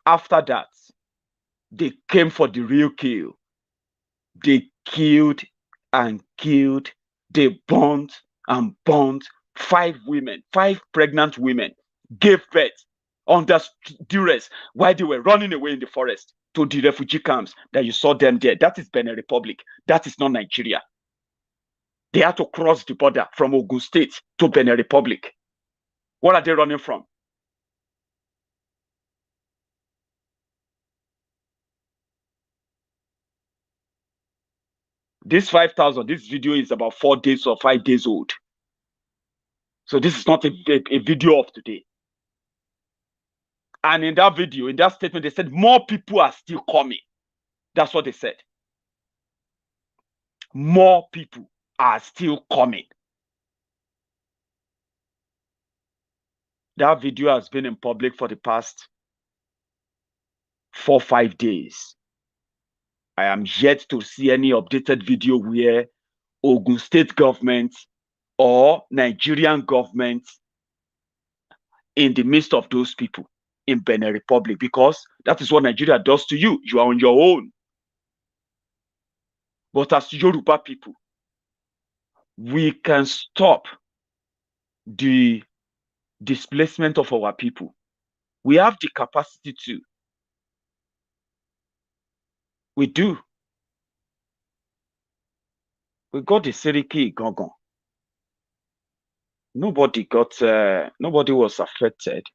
After that, they came for the real kill. They killed and killed. They burned and burned 5 women, 5 pregnant women, gave birth under duress while they were running away in the forest to the refugee camps that you saw them there. That is Benin Republic. That is not Nigeria. They had to cross the border from Ogun State to Benin Republic. What are they running from? This 5,000, this video is about 4 days or 5 days old. So this is not a video of today. And in that video, in that statement, they said more people are still coming. That's what they said. More people are still coming. That video has been in public for the past 4 or 5 days. I am yet to see any updated video where Ogun State government or Nigerian government in the midst of those people in Benin Republic, because that is what Nigeria does to you. You are on your own. But as Yoruba people, we can stop the displacement of our people. We have the capacity to. We do. We got the Seriki Gongon. Nobody was affected.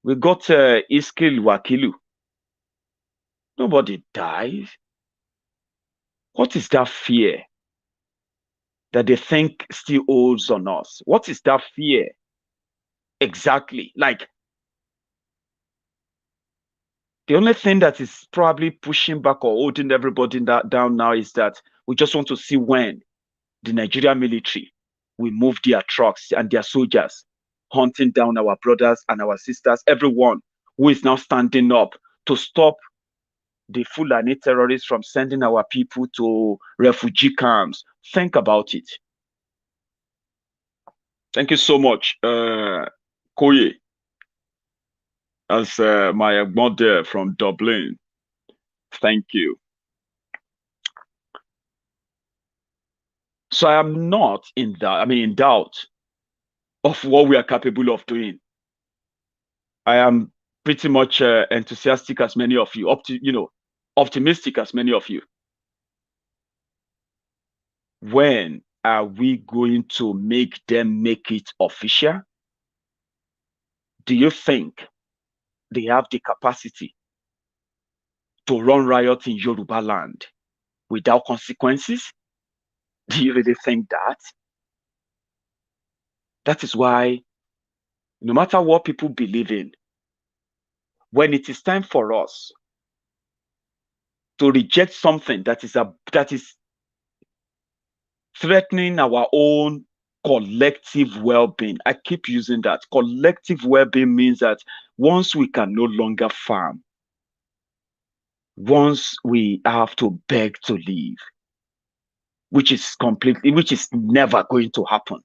We got Iskil Wakilu. Nobody died. What is that fear that they think still holds on us? What is that fear exactly? Like, the only thing that is probably pushing back or holding everybody down now is that we just want to see when the Nigerian military will move their trucks and their soldiers hunting down our brothers and our sisters, everyone who is now standing up to stop the Fulani terrorists from sending our people to refugee camps. Think about it. Thank you so much, Koye, as my mother from Dublin. Thank you. So I am not in doubt of what we are capable of doing. I am pretty much enthusiastic as many of you, optimistic as many of you. When are we going to make them make it official? Do you think they have the capacity to run riot in Yoruba land without consequences? Do you really think that? That is why, no matter what people believe in, when it is time for us to reject something that is threatening our own collective well-being, I keep using that. Collective well-being means that once we can no longer farm, once we have to beg to live, which is never going to happen.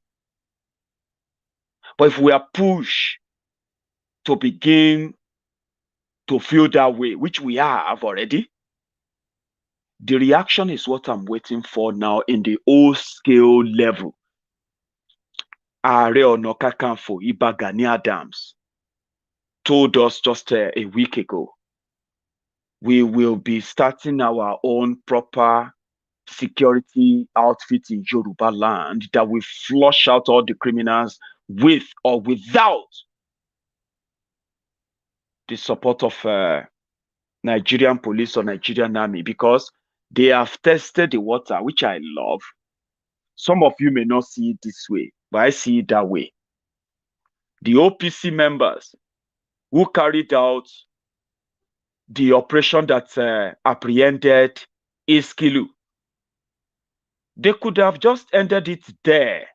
But if we are pushed to begin to feel that way, which we have already, the reaction is what I'm waiting for now in the whole scale level. Ààrẹ Ọ̀nà Kakanfò Ìbà Gani Adams told us just a week ago, we will be starting our own proper security outfit in Yoruba land that will flush out all the criminals with or without the support of Nigerian police or Nigerian army, because they have tested the water, which I love. Some of you may not see it this way, but I see it that way. The OPC members who carried out the operation that apprehended Iskilu. They could have just ended it there.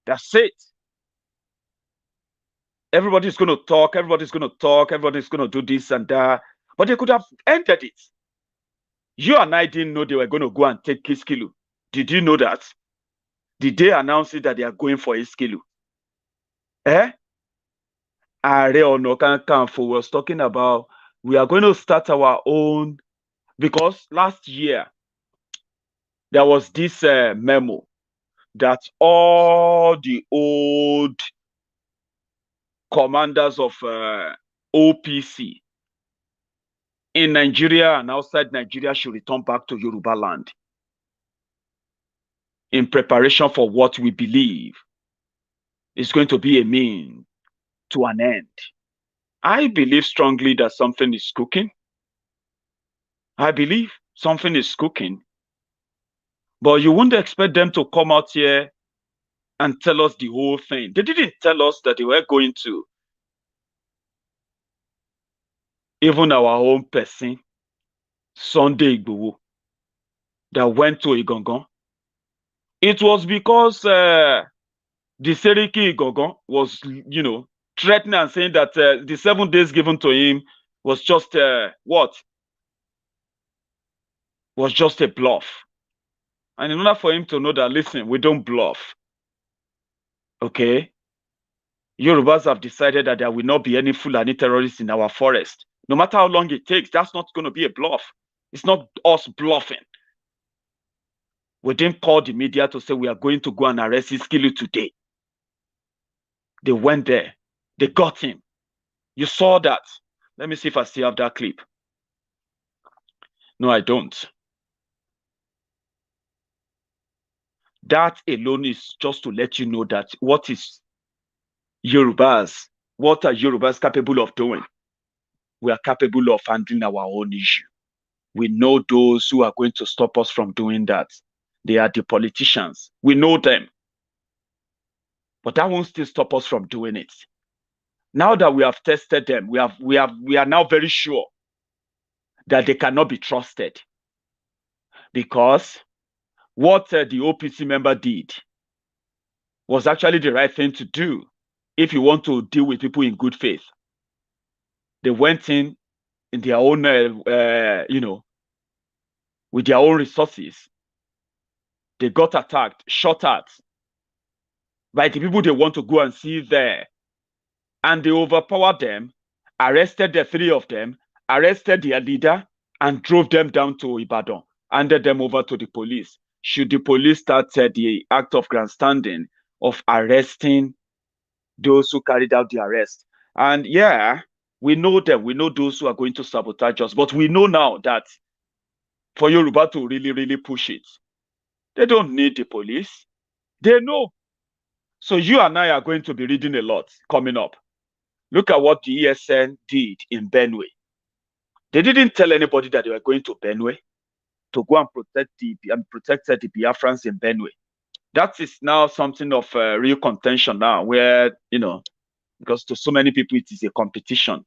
That's it. Everybody's going to talk, everybody's going to talk, everybody's going to do this and that. But they could have ended it. You and I didn't know they were going to go and take Iskilu. Did you know that? Did they announce it that they are going for Iskilu? Ààrẹ Ọ̀nà Kakanfò was talking about, we are going to start our own, because last year there was this memo that all the old commanders of OPC in Nigeria and outside Nigeria should return back to Yoruba land in preparation for what we believe is going to be a means to an end. I believe strongly that something is cooking. I believe something is cooking. But you wouldn't expect them to come out here and tell us the whole thing. They didn't tell us that they were going to. Even our own person, Sunday Igboho, that went to Igangan. It was because the Seriki Igangan was, threatening and saying that the 7 days given to him was just what? Was just a bluff. And in order for him to know that, listen, we don't bluff. Okay? Yorubas have decided that there will not be any Fulani terrorists in our forest. No matter how long it takes, that's not going to be a bluff. It's not us bluffing. We didn't call the media to say we are going to go and arrest Iskilu today. They went there. They got him. You saw that. Let me see if I still have that clip. No, I don't. That alone is just to let you know that what are Yorubas capable of doing? We are capable of handling our own issue. We know those who are going to stop us from doing that. They are the politicians. We know them. But that won't still stop us from doing it. Now that we have tested them, we are now very sure that they cannot be trusted. Because what the OPC member did was actually the right thing to do if you want to deal with people in good faith. They went in their own, with their own resources. They got attacked, shot at by the people they want to go and see there. And they overpowered them, arrested the 3 of them, arrested their leader, and drove them down to Ibadan, handed them over to the police. Should the police start the act of grandstanding of arresting those who carried out the arrest? And yeah, we know them. We know those who are going to sabotage us. But we know now that for Yoruba to really, really push it, they don't need the police. They know. So you and I are going to be reading a lot coming up. Look at what the ESN did in Benue. They didn't tell anybody that they were going to Benue to go and protect the Biafrans in Benue. That is now something of real contention now, where, because to so many people it is a competition.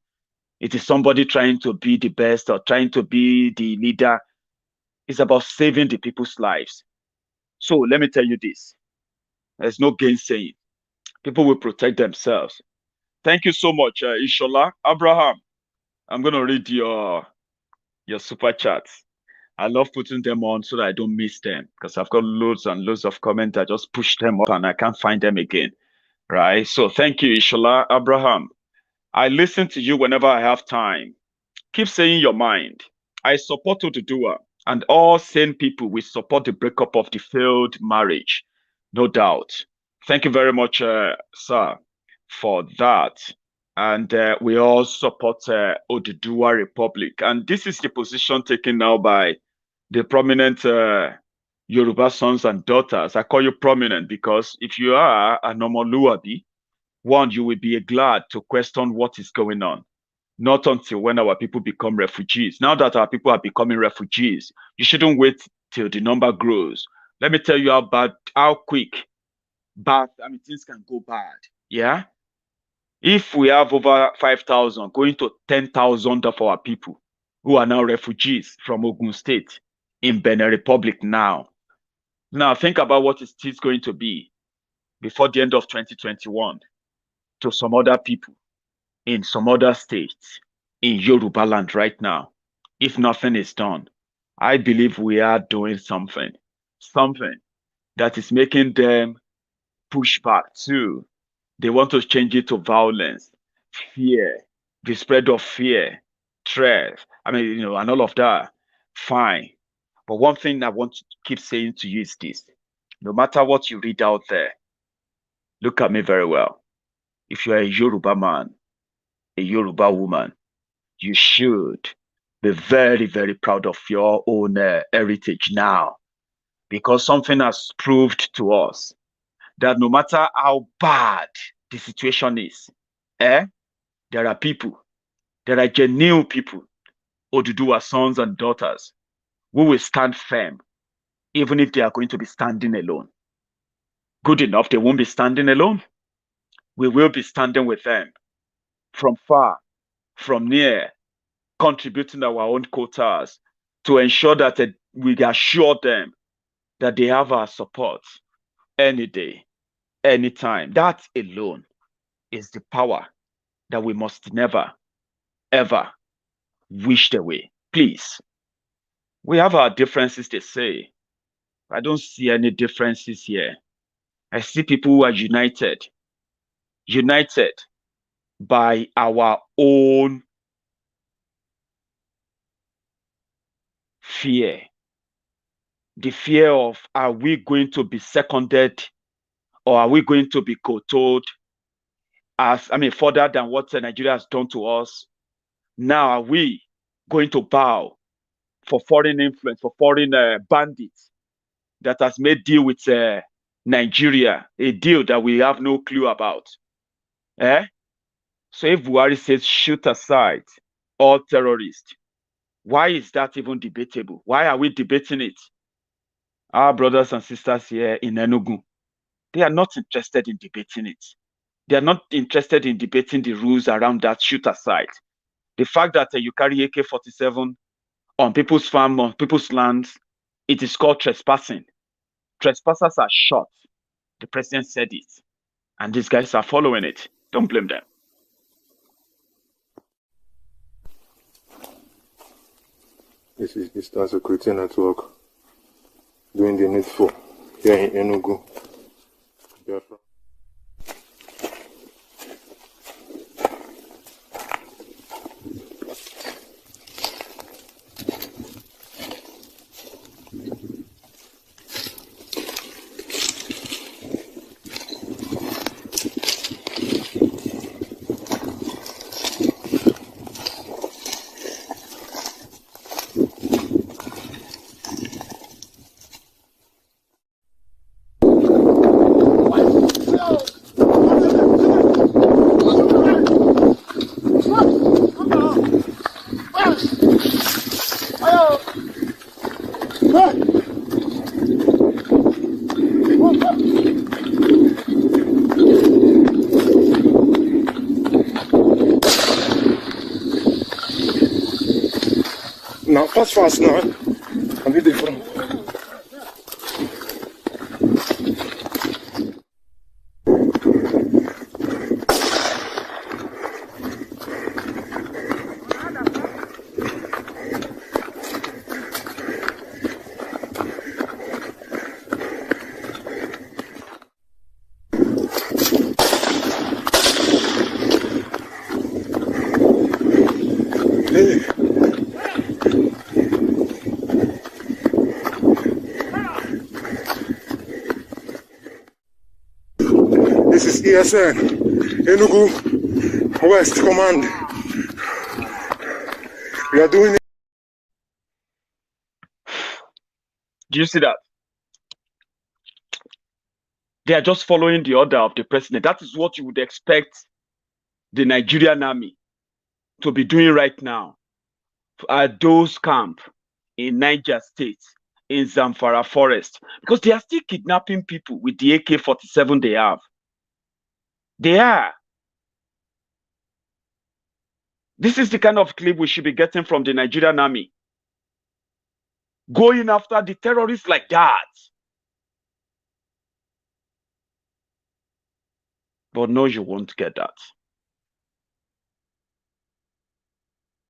It is somebody trying to be the best or trying to be the leader. It's about saving the people's lives. So let me tell you this. There's no gainsaying. People will protect themselves. Thank you so much, Ishola. Abraham, I'm going to read your super chats. I love putting them on so that I don't miss them, because I've got loads and loads of comments. I just push them up and I can't find them again, right? So thank you, Ishola. Abraham, I listen to you whenever I have time. Keep saying your mind. I support Oduduwa, and all sane people will support the breakup of the failed marriage, no doubt. Thank you very much, sir, for that. And we all support Oduduwa Republic. And this is the position taken now by the prominent Yoruba sons and daughters. I call you prominent because if you are a normal Luabi, one, you will be glad to question what is going on. Not until when our people become refugees. Now that our people are becoming refugees, you shouldn't wait till the number grows. Let me tell you how quick things can go bad. Yeah? If we have over 5,000 going to 10,000 of our people who are now refugees from Ogun State in Benin Republic now. Now think about what it is going to be before the end of 2021 to some other people in some other states in Yoruba land right now. If nothing is done, I believe we are doing something that is making them push back too. They want to change it to violence, fear, the spread of fear, threat. I mean, and all of that. Fine. But one thing I want to keep saying to you is this. No matter what you read out there, look at me very well. If you're a Yoruba man, a Yoruba woman, you should be very, very proud of your own heritage now. Because something has proved to us that no matter how bad the situation is, there are people, there are genuine people, Oduduwa sons and daughters, who will stand firm, even if they are going to be standing alone. Good enough, they won't be standing alone. We will be standing with them from far, from near, contributing our own quotas to ensure that we assure them that they have our support any day, anytime. That alone is the power that we must never, ever wish away. Please, we have our differences, they say. I don't see any differences here. I see people who are united by our own fear. The fear of, are we going to be seconded or are we going to be kowtowed further than what Nigeria has done to us? Now, are we going to bow for foreign influence, for foreign bandits that has made deal with Nigeria, a deal that we have no clue about? So if Buhari says shoot aside all terrorists, why is that even debatable? Why are we debating it? Our brothers and sisters here in Enugu, they are not interested in debating it. They are not interested in debating the rules around that shoot aside. The fact that you carry AK-47 on people's farm, on people's lands, it is called trespassing. Trespassers are shot. The president said it. And these guys are following it. Don't blame them. This is Eastern Security Network doing the needful here in Enugu. Biafra. Now, fast now. I'm be different. This is ESN, Enugu West Command. We are doing it. Do you see that? They are just following the order of the president. That is what you would expect the Nigerian army to be doing right now at those camps in Niger State, in Zamfara Forest, because they are still kidnapping people with the AK-47 they have. They are. This is the kind of clip we should be getting from the Nigerian army. going after the terrorists like that. But no, you won't get that.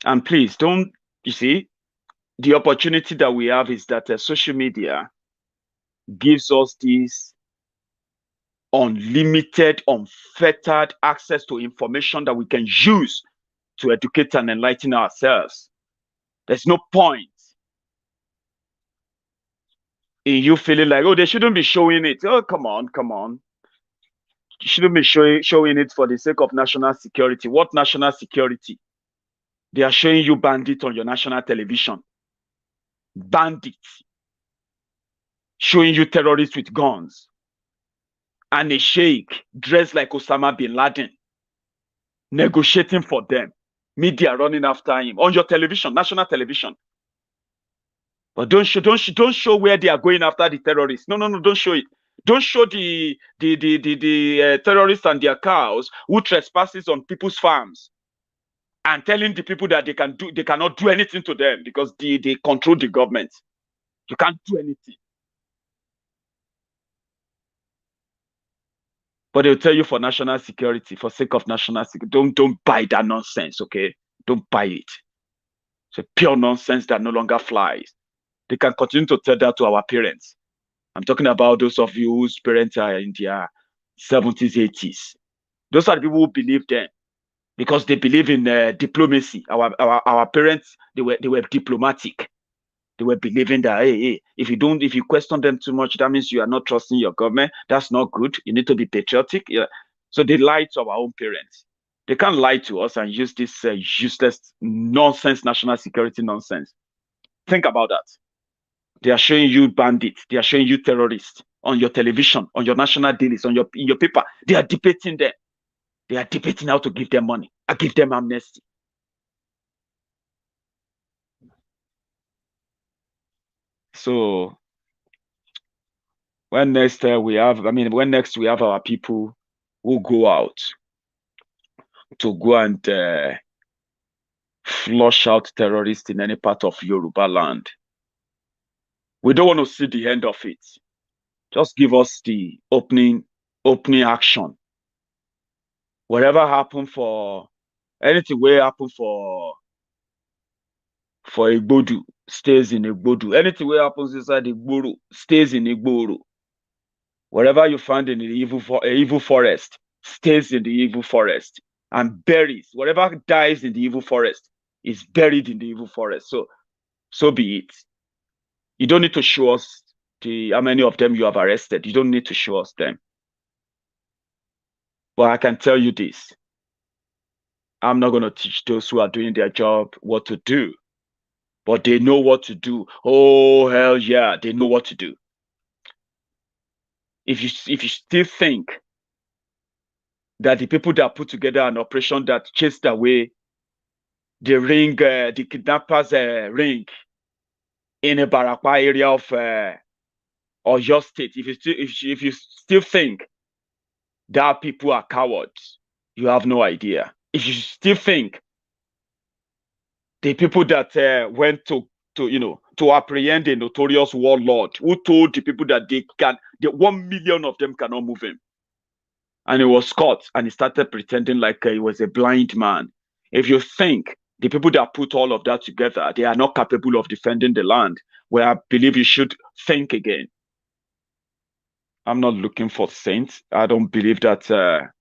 And please don't, you see, the opportunity that we have is that social media gives us this unlimited, unfettered access to information that we can use to educate and enlighten ourselves. There's no point in you feeling like, oh, they shouldn't be showing it. Oh, come on, come on. You shouldn't be showing it for the sake of national security. What national security? They are showing you Bandit on your national television. Bandit. Showing you terrorists with guns. And a sheikh dressed like Osama bin Laden. Negotiating for them. Media running after him. On your television, national television. But don't show where they are going after the terrorists. No, don't show it. Don't show the terrorists and their cows who trespasses on people's farms and telling the people that they cannot do anything to them because they control the government. You can't do anything. But they'll tell you for national security, for sake of national security. Don't buy that nonsense, okay? Don't buy it. It's a pure nonsense that no longer flies. They can continue to tell that to our parents. I'm talking about those of you whose parents are in their 70s, 80s. Those are the people who believe them because they believe in diplomacy. Our parents, they were diplomatic. They were believing that, hey, if you question them too much, that means you are not trusting your government. That's not good. You need to be patriotic. Yeah. So they lie to our own parents. They can't lie to us and use this useless nonsense, national security nonsense. Think about that. They are showing you bandits. They are showing you terrorists on your television, on your national dailies, in your paper. They are debating them. They are debating how to give them money. I give them amnesty. So when next we have our people who go out to go and flush out terrorists in any part of Yoruba land, we don't want to see the end of it. Just give us the opening action. Whatever happened for anything will happen for Igboho stays in Igboho. Anything will happens inside Igboho stays in Igboho. Whatever you find in the evil forest stays in the evil forest and buries. Whatever dies in the evil forest is buried in the evil forest. So be it. You don't need to show us how many of them you have arrested. You don't need to show us them. But I can tell you this. I'm not going to teach those who are doing their job what to do. But they know what to do. Oh, hell yeah, they know what to do. If you still think that the people that put together an operation that chased away the ring, the kidnappers ring in a Barakwa area of Oyo State, if you still think that people are cowards, you have no idea. If you still think the people that went to apprehend a notorious warlord who told the people that the 1 million of them cannot move him, and he was caught and he started pretending like he was a blind man. If you think the people that put all of that together, they are not capable of defending the land, well, I believe you should think again. I'm not looking for saints. I don't believe that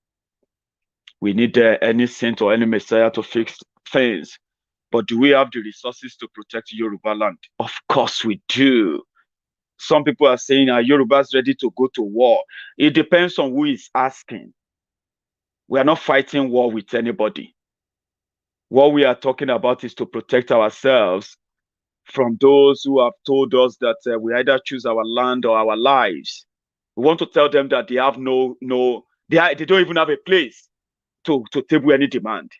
we need any saint or any messiah to fix things. But do we have the resources to protect Yoruba land? Of course we do. Some people are saying, are Yorubas ready to go to war? It depends on who is asking. We are not fighting war with anybody. What we are talking about is to protect ourselves from those who have told us that we either choose our land or our lives. We want to tell them that they have they don't even have a place to table any demand.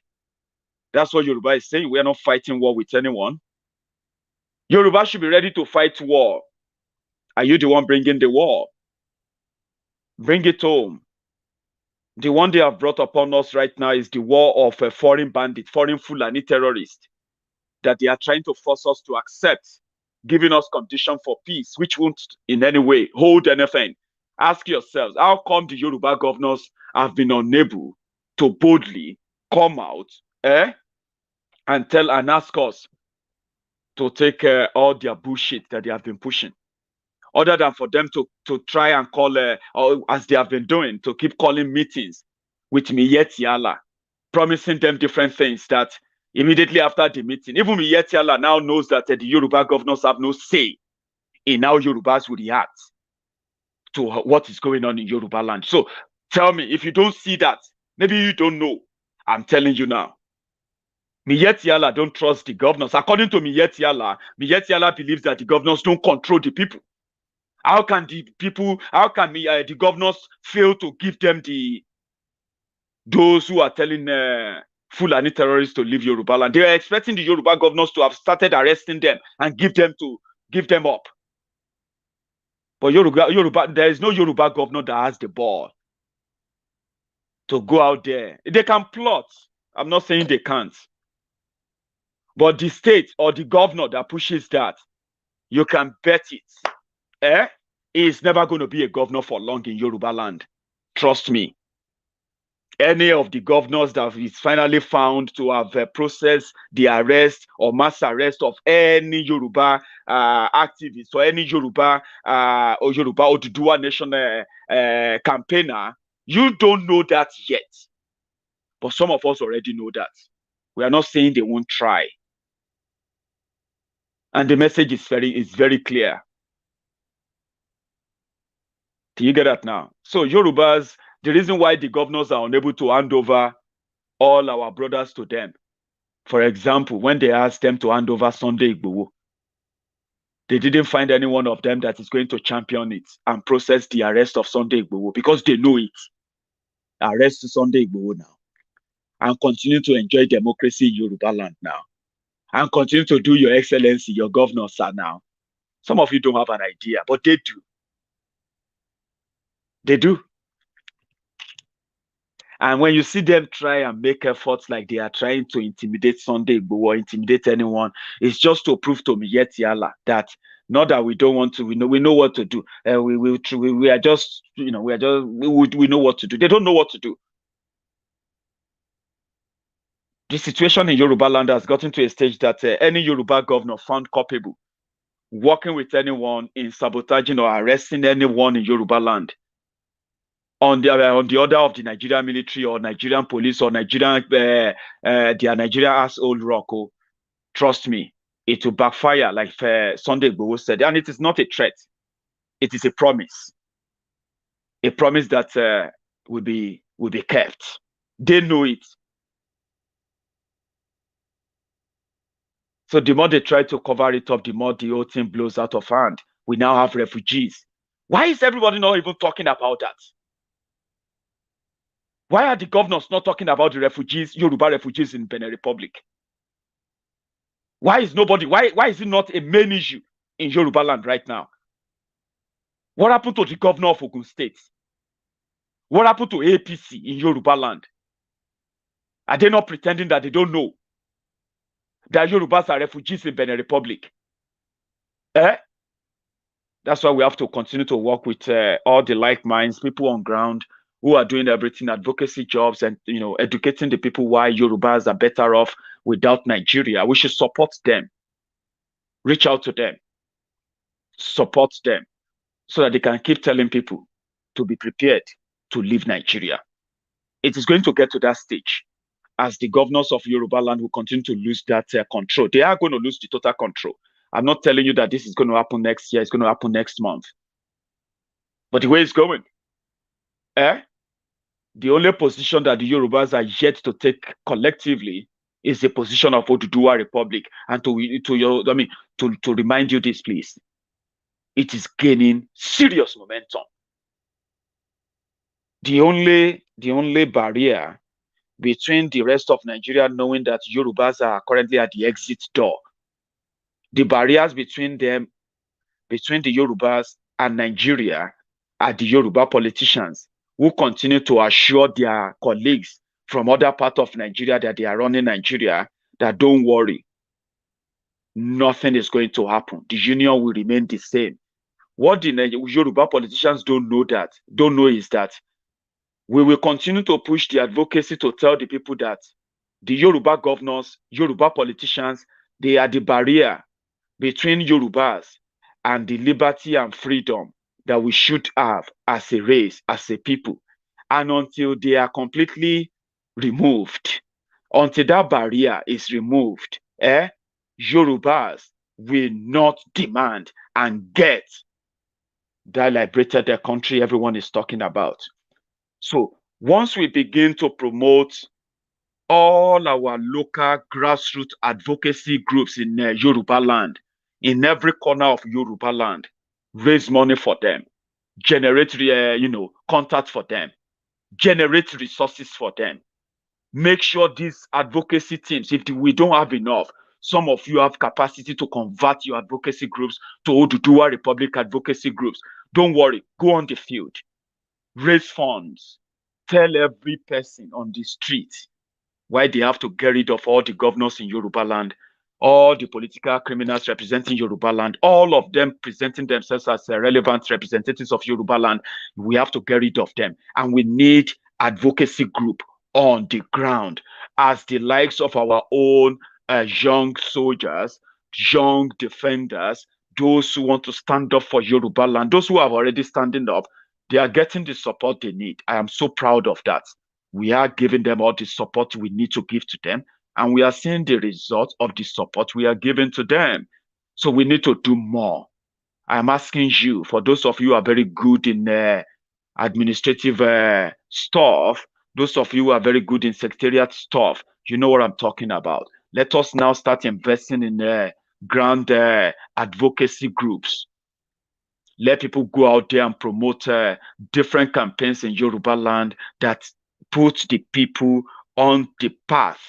That's what Yoruba is saying. We are not fighting war with anyone. Yoruba should be ready to fight war. Are you the one bringing the war? Bring it home. The one they have brought upon us right now is the war of a foreign bandit, foreign Fulani terrorist, that they are trying to force us to accept giving us condition for peace, which won't in any way hold anything. Ask yourselves, how come the Yoruba governors have been unable to boldly come out and tell and ask us to take all their bullshit that they have been pushing? Other than for them to try and call, or as they have been doing, to keep calling meetings with Miyetiala, promising them different things that immediately after the meeting, even Miyetiala now knows that the Yoruba governors have no say in how Yorubas will react to what is going on in Yoruba land. So tell me, if you don't see that, maybe you don't know. I'm telling you now. Miyetiala don't trust the governors. According to Miyetiala believes that the governors don't control the people. How can the governors fail to give them those who are telling Fulani terrorists to leave Yoruba land? They are expecting the Yoruba governors to have started arresting them and give them up. But Yoruba, there is no Yoruba governor that has the ball to go out there. They can plot. I'm not saying they can't. But the state or the governor that pushes that, you can bet it, is never going to be a governor for long in Yoruba land. Trust me. Any of the governors that is finally found to have processed the arrest or mass arrest of any Yoruba activist or any Yoruba or Yoruba Oduduwa Nation campaigner, you don't know that yet. But some of us already know that. We are not saying they won't try. And the message is very clear. Do you get that now? So Yorubas, the reason why the governors are unable to hand over all our brothers to them, for example, when they asked them to hand over Sunday Igboho, they didn't find any one of them that is going to champion it and process the arrest of Sunday Igboho because they know it. Arrest Sunday Igboho now and continue to enjoy democracy in Yoruba land now and continue to do your excellency, your governors are now. Some of you don't have an idea, but they do. They do. And when you see them try and make efforts like they are trying to intimidate Sunday Igboho or intimidate anyone, it's just to prove to Miyetiala that not that we don't want to, we know what to do. We are just, we know what to do. They don't know what to do. The situation in Yoruba land has gotten to a stage that any Yoruba governor found culpable working with anyone in sabotaging or arresting anyone in Yoruba land on the order of the Nigerian military or Nigerian police or their Nigerian asshole Rocco, trust me, it will backfire, like Sunday Igboho said. And it is not a threat. It is a promise. A promise that will be kept. They know it. So the more they try to cover it up, the more the whole thing blows out of hand. We now have refugees. Why is everybody not even talking about that? Why are the governors not talking about the refugees, Yoruba refugees in Benin Republic? Why is it not a main issue in Yoruba land right now? What happened to the governor of Ogun State? What happened to APC in Yoruba land? Are they not pretending that they don't know that Yorubas are refugees in Benin Republic? That's why we have to continue to work with all the like minds, people on ground who are doing everything, advocacy jobs, and educating the people why Yorubas are better off without Nigeria. We should support them, reach out to them, support them, so that they can keep telling people to be prepared to leave Nigeria. It is going to get to that stage as the governors of Yoruba land will continue to lose that control. They are going to lose the total control. I'm not telling you that this is going to happen next year. It's going to happen next month. But the way it's going, the only position that the Yorubas are yet to take collectively is the position of Oduduwa Republic. And to remind you this, please, it is gaining serious momentum. The only barrier between the rest of Nigeria knowing that Yorubas are currently at the exit door, the barriers between the Yorubas and Nigeria are the Yoruba politicians who continue to assure their colleagues from other parts of Nigeria that they are running Nigeria that don't worry. nothing is going to happen. The union will remain the same. What the Yoruba politicians don't know is that we will continue to push the advocacy to tell the people that the Yoruba governors, Yoruba politicians, they are the barrier between Yorubas and the liberty and freedom that we should have as a race, as a people. And until they are completely removed, until that barrier is removed, Yorubas will not demand and get that liberated the country everyone is talking about. So once we begin to promote all our local grassroots advocacy groups in Yoruba land, in every corner of Yoruba land, raise money for them, generate contact for them, generate resources for them. Make sure these advocacy teams, if we don't have enough, some of you have capacity to convert your advocacy groups to Oduduwa Republic advocacy groups. Don't worry, go on the field, raise funds, tell every person on the street why they have to get rid of all the governors in Yoruba land, all the political criminals representing Yoruba land, all of them presenting themselves as relevant representatives of Yoruba land. We have to get rid of them. And we need advocacy group on the ground as the likes of our own young soldiers, young defenders, those who want to stand up for Yoruba land, those who have already standing up, they are getting the support they need. I am so proud of that. We are giving them all the support we need to give to them, and we are seeing the results of the support we are giving to them. So we need to do more. I'm asking you, for those of you who are very good in administrative stuff, those of you who are very good in secretariat stuff, you know what I'm talking about. Let us now start investing in ground advocacy groups. Let people go out there and promote different campaigns in Yoruba land that put the people on the path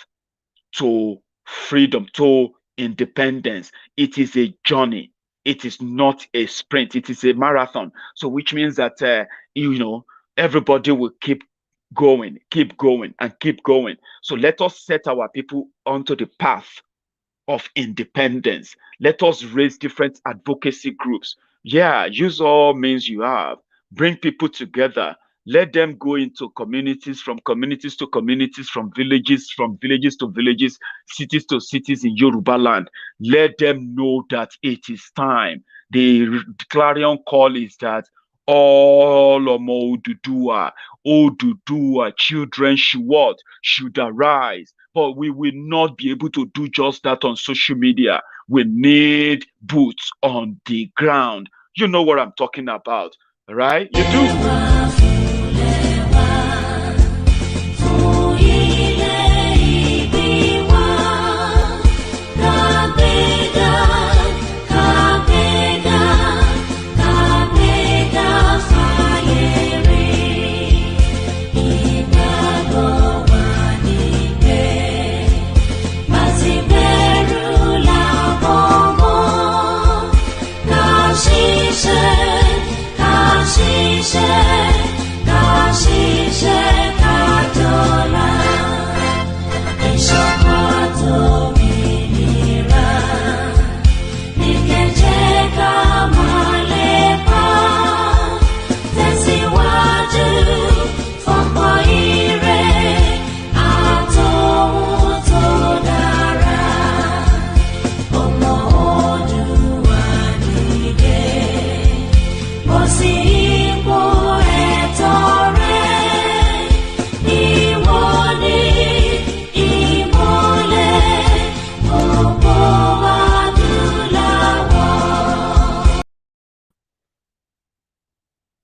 to freedom, to independence. It is a journey. It is not a sprint. It is a marathon. So which means that, everybody will keep going, and keep going. So let us set our people onto the path of independence. Let us raise different advocacy groups. Yeah, use all means you have. Bring people together. Let them go into communities to communities, from villages to villages, cities to cities in Yoruba land. Let them know that it is time. The clarion call is that all Omo Oduduwa children should arise. But we will not be able to do just that on social media. We need boots on the ground. You know what I'm talking about, right? You do.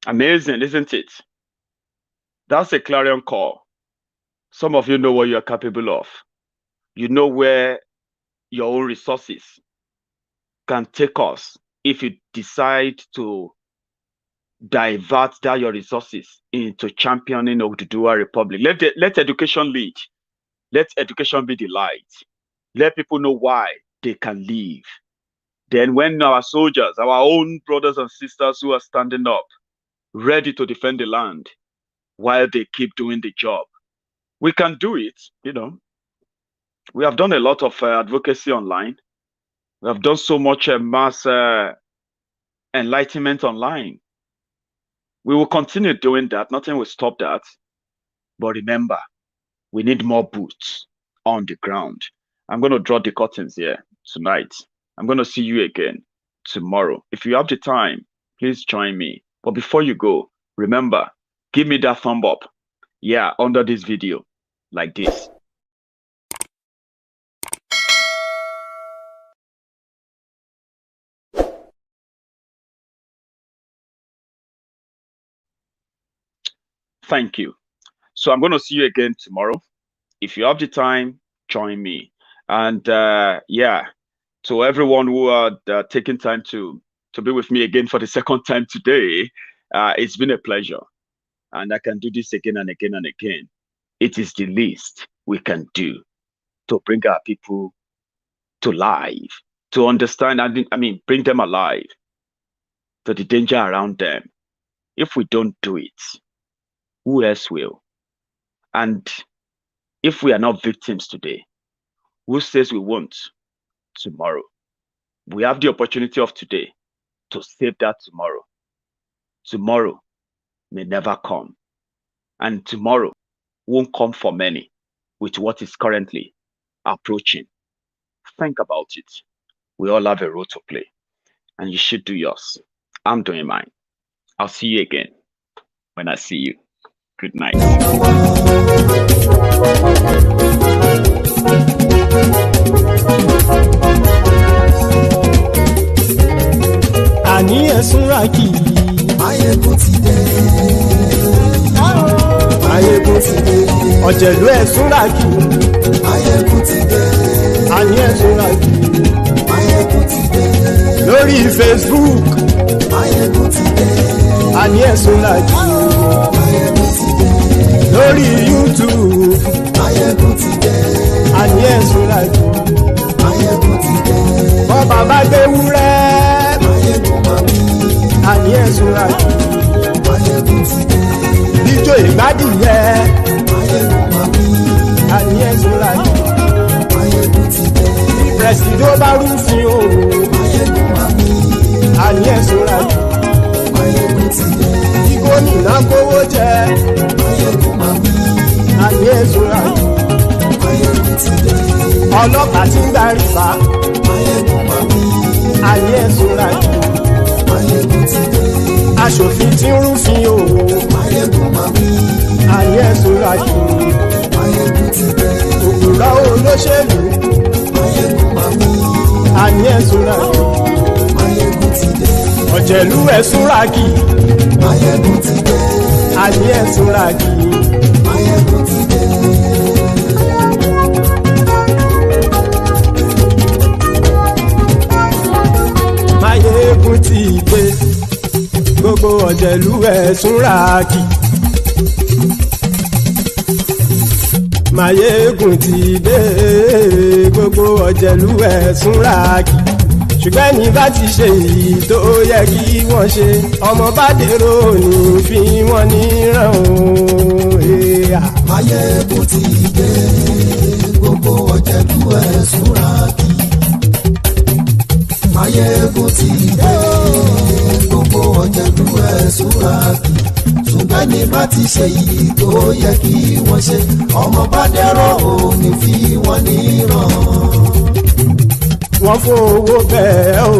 Amazing, isn't it? That's a clarion call. Some of you know what you're capable of. You know where your own resources can take us if you decide to divert your resources into championing Oduduwa Republic. Let education lead. Let education be the light. Let people know why they can live. Then when our soldiers, our own brothers and sisters who are standing up, ready to defend the land while they keep doing the job, we can do it. We have done a lot of advocacy online. We have done so much mass enlightenment online. We will continue doing that. Nothing will stop that. But remember, we need more boots on the ground. I'm going to draw the curtains here tonight. I'm going to see you again tomorrow. If you have the time, please join me. But before you go, remember, give me that thumb up. Yeah, under this video, like this. Thank you. So I'm going to see you again tomorrow. If you have the time, join me. And yeah, to everyone who are taking time to be with me again for the second time today, it's been a pleasure. And I can do this again and again and again. It is the least we can do to bring our people to life, to understand, bring them alive to the danger around them. If we don't do it, who else will? And if we are not victims today, who says we won't tomorrow? We have the opportunity of today to save that tomorrow. Tomorrow may never come. And tomorrow won't come for many with what is currently approaching. Think about it. We all have a role to play. And you should do yours. I'm doing mine. I'll see you again when I see you. Good night. Àní ẹ̀sùn ràkì. Maiyegun ti dé. Maiyegun ti dé. Ọ̀jẹ̀lú ẹ̀sùn ràkì. Maiyegun ti dé. Àní ẹ̀sùn ràkì. Maiyegun ti dé. Lórí Facebook. Maiyegun ti dé. Àní ẹ̀sùn ràkì. Maiyegun ti dé. Lórí YouTube. Maiyegun ti dé. Àní ẹ̀sùn ràkì. Maiyegun ti dé. Bọ́ bàbá gbé wúrẹ́. Maiyegun mami. Àní ẹ̀sùn ràkì. Maiyegun ti dé. Bíjó ìgbádìyẹ. Maiyegun mami. Àní ẹ̀sùn ràkì. Maiyegun ti dé. Pẹ̀sìdó bá rúfin o. Maiyegun mami. Àní ẹ̀sùn ràkì. Maiyegun ti dé. Gómìnà kówó jẹ. Maiyegun mami. Àní ẹ̀sùn ràkì. Maiyegun ti dé. Ọlọ́pàá tí ń gba rìbá. Maiyegun mami. Àní ẹ̀sùn ràkì. Maiyegun ti dé. Aṣòfin tí ń rúfin o. Maiyegun mami. Àní ẹ̀sùn ràkì. Maiyegun ti dé. Òpùrọ́ olóṣèlú. Maiyegun mami. Àní ẹ̀sùn ràkì. Maiyegun ti dé. Ọ̀jẹ̀lú ẹ̀sùn ràkì. Maiyegun ti dé. Àní ẹ̀sùn ràkì. Maiyegun ti dé. Maiyegun ti dé. Gbogbo ọ̀jẹ̀lú ẹ̀sùn ràkì. Maiyegun ti dé. Gbogbo ọ̀jẹ̀lú ẹ̀sùn ràkì. Ṣùgbọ́n ní bá ti ṣe èyí tó yẹ kí wọ́n ṣe, ọmọ bá dèrò ní fi wọ́n níran òun. Maiyegun ti dé. Gbogbo ọ̀jẹ̀lú ẹ̀sùn ràkì. Maiyegun ti dé. Gbogbo ọ̀jẹ̀lú ẹ̀sùn ràkì. Ṣùgbọ́n ní bá ti ṣe èyí tó yẹ kí wọ́n ṣe, ọmọ bá dèrò ní fi wọ́n níran. Wọ́n fowó bẹ́ẹ̀ o,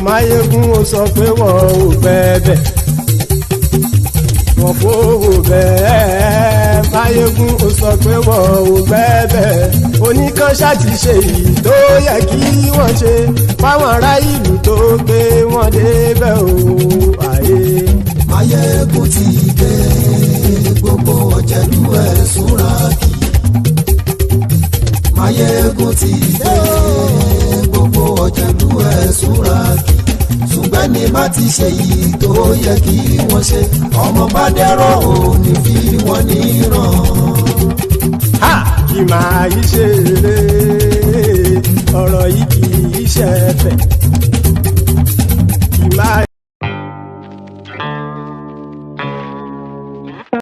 Maiyegun ó sọ pé wọ́n ò bẹ́ẹ̀. Wọ́n fowó bẹ́ẹ̀, Maiyegun ó sọ pé wọ́n ò bẹ́ẹ̀. Oníkan ṣáàtì ṣe èyí tó yẹ kí wọ́n ṣe, fáwọn ará ìlú tó gbé wọn débẹ̀ o. Maiyegun ti dé. Gbogbo ọ̀jẹ̀lú ẹ̀sùn ràkì. Maiyegun ti dé. Gbogbo ọ̀jẹ̀lú ẹ̀sùn ràkì. Ṣùgbọ́n ní má ti ṣe yìí tó yẹ kí wọ́n ṣe, ọmọ bá dẹ́rọ̀ ò ní fi wọ́n níran. Kì máa yí ṣe eré, ọ̀rọ̀ yìí kì í ṣe ẹ̀fẹ̀. Kì máa